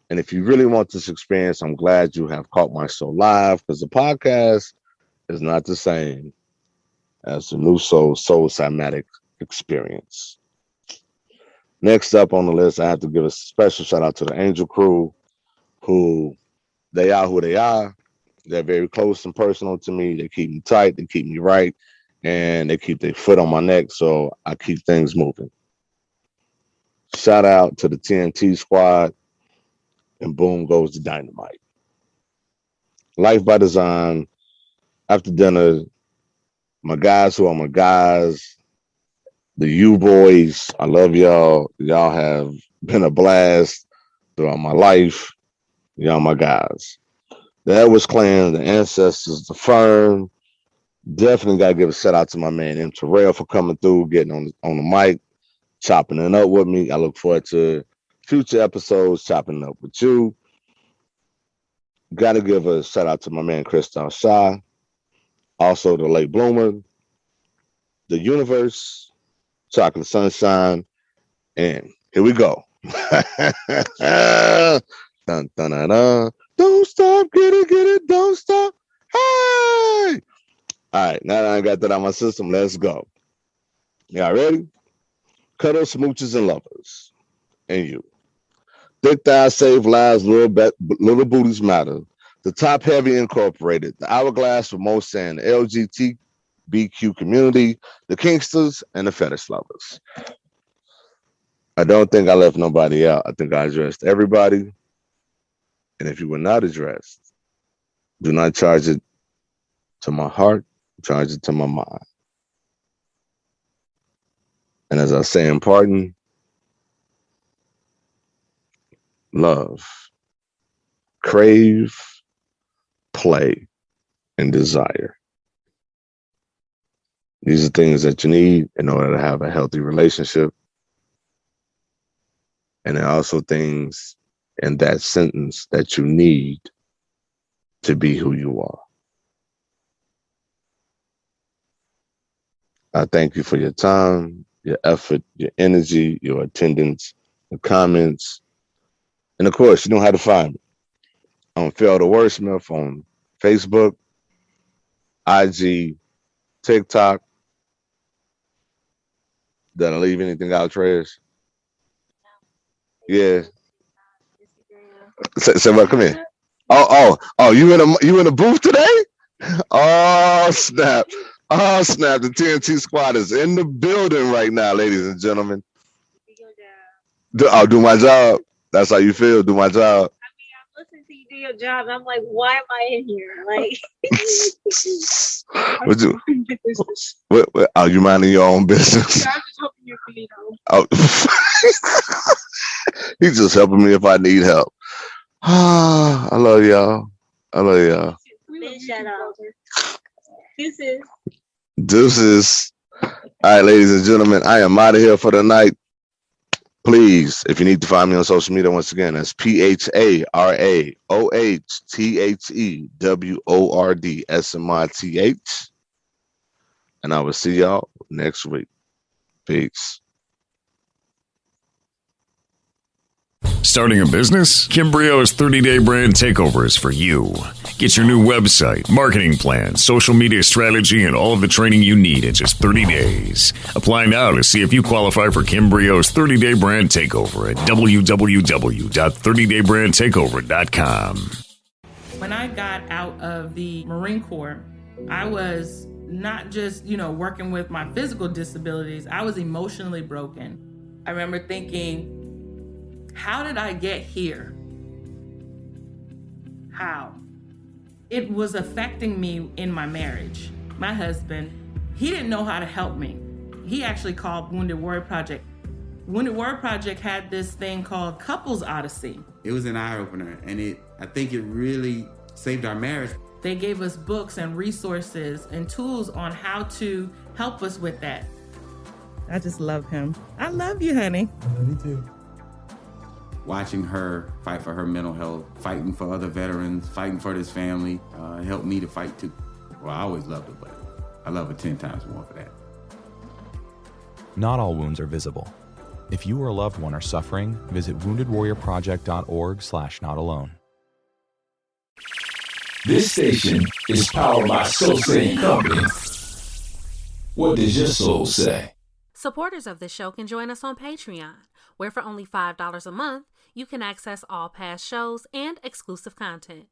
D: And if you really want this experience, I'm glad you have caught my show live, because the podcast is not the same as the New Soul Cymatic experience. Next up on the list, I have to give a special shout out to the Angel Crew, who they are who they are. They're very close and personal to me. They keep me tight, they keep me right, and they keep their foot on my neck, so I keep things moving. Shout out to the TNT squad, and boom goes the dynamite. Life by Design. After dinner, my guys who are my guys, The U Boys, I love y'all. Y'all have been a blast throughout my life. Y'all my guys. The Edwards clan, the ancestors, the firm. Definitely got to give a shout out to my man M. Terrel for coming through, getting on the mic, chopping it up with me. I look forward to future episodes, chopping it up with you. Got to give a shout out to my man Christoph Shah, also the late bloomer, the universe, Chocolate Sunshine, and here we go. Dun, dun, dun, dun. Don't stop, get it, don't stop. Hey! All right, now that I got that out of my system, let's go. Y'all ready? Cuddle, smooches, and lovers. And you. Thick thighs save lives, little booties matter. The Top Heavy Incorporated, the Hourglass for most and the LGBTQ community, the Kinksters, and the fetish lovers. I don't think I left nobody out. I think I addressed everybody. And if you were not addressed, do not charge it to my heart, charge it to my mind. And as I say in pardon, love, crave, play, and desire. These are things that you need in order to have a healthy relationship. And they're also things in that sentence that you need to be who you are. I thank you for your time, your effort, your energy, your attendance, the comments. And of course, you know how to find me. I'm Phil the Wordsmith on Facebook, IG, TikTok. Did I leave anything out, Trash? Yeah. Say what? Come here. Oh! You in a booth today? Oh snap! Oh snap! The TNT squad is in the building right now, ladies and gentlemen. Do my job. That's how you feel. Do my job.
O: I mean, I'm listening to you do your job, and I'm like, why am I in here? Like,
D: what, are you minding your own business?
O: I'm just hoping you're feeding.
D: Oh. He's just helping me if I need help. I love y'all. I love y'all. Deuces. All right, ladies and gentlemen, I am out of here for the night. Please, if you need to find me on social media, once again, that's PHARAOHTHEWORDSMITH. And I will see y'all next week. Peace.
P: Starting a business? Kimbrio's 30-day brand takeover is for you. Get your new website, marketing plan, social media strategy, and all of the training you need in just 30 days. Apply now to see if you qualify for Kimbrio's 30-day brand takeover at www.30daybrandtakeover.com.
Q: When I got out of the Marine Corps, I was not just, working with my physical disabilities, I was emotionally broken. I remember thinking, how did I get here? How? It was affecting me in my marriage. My husband, he didn't know how to help me. He actually called Wounded Warrior Project. Wounded Warrior Project had this thing called Couples Odyssey.
R: It was an eye-opener, and I think it really saved our marriage.
Q: They gave us books and resources and tools on how to help us with that. I just love him. I love you, honey.
R: I love you too. Watching her fight for her mental health, fighting for other veterans, fighting for this family, helped me to fight too. Well, I always loved her, but I love her 10 times more for that.
S: Not all wounds are visible. If you or a loved one are suffering, visit woundedwarriorproject.org/notalone.
C: This station is powered by Soul Saying Company. What does your soul say?
A: Supporters of this show can join us on Patreon, where for only $5 a month, you can access all past shows and exclusive content.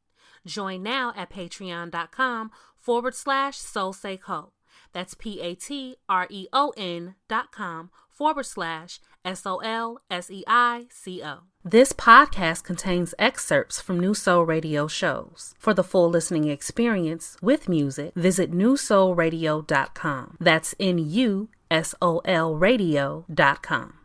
A: Join now at patreon.com/SoulSayCo. That's patreon.com/SOLSEICO. This podcast contains excerpts from New Soul Radio shows. For the full listening experience with music, visit newsoulradio.com. That's NUSOULRadio.com. solradio.com.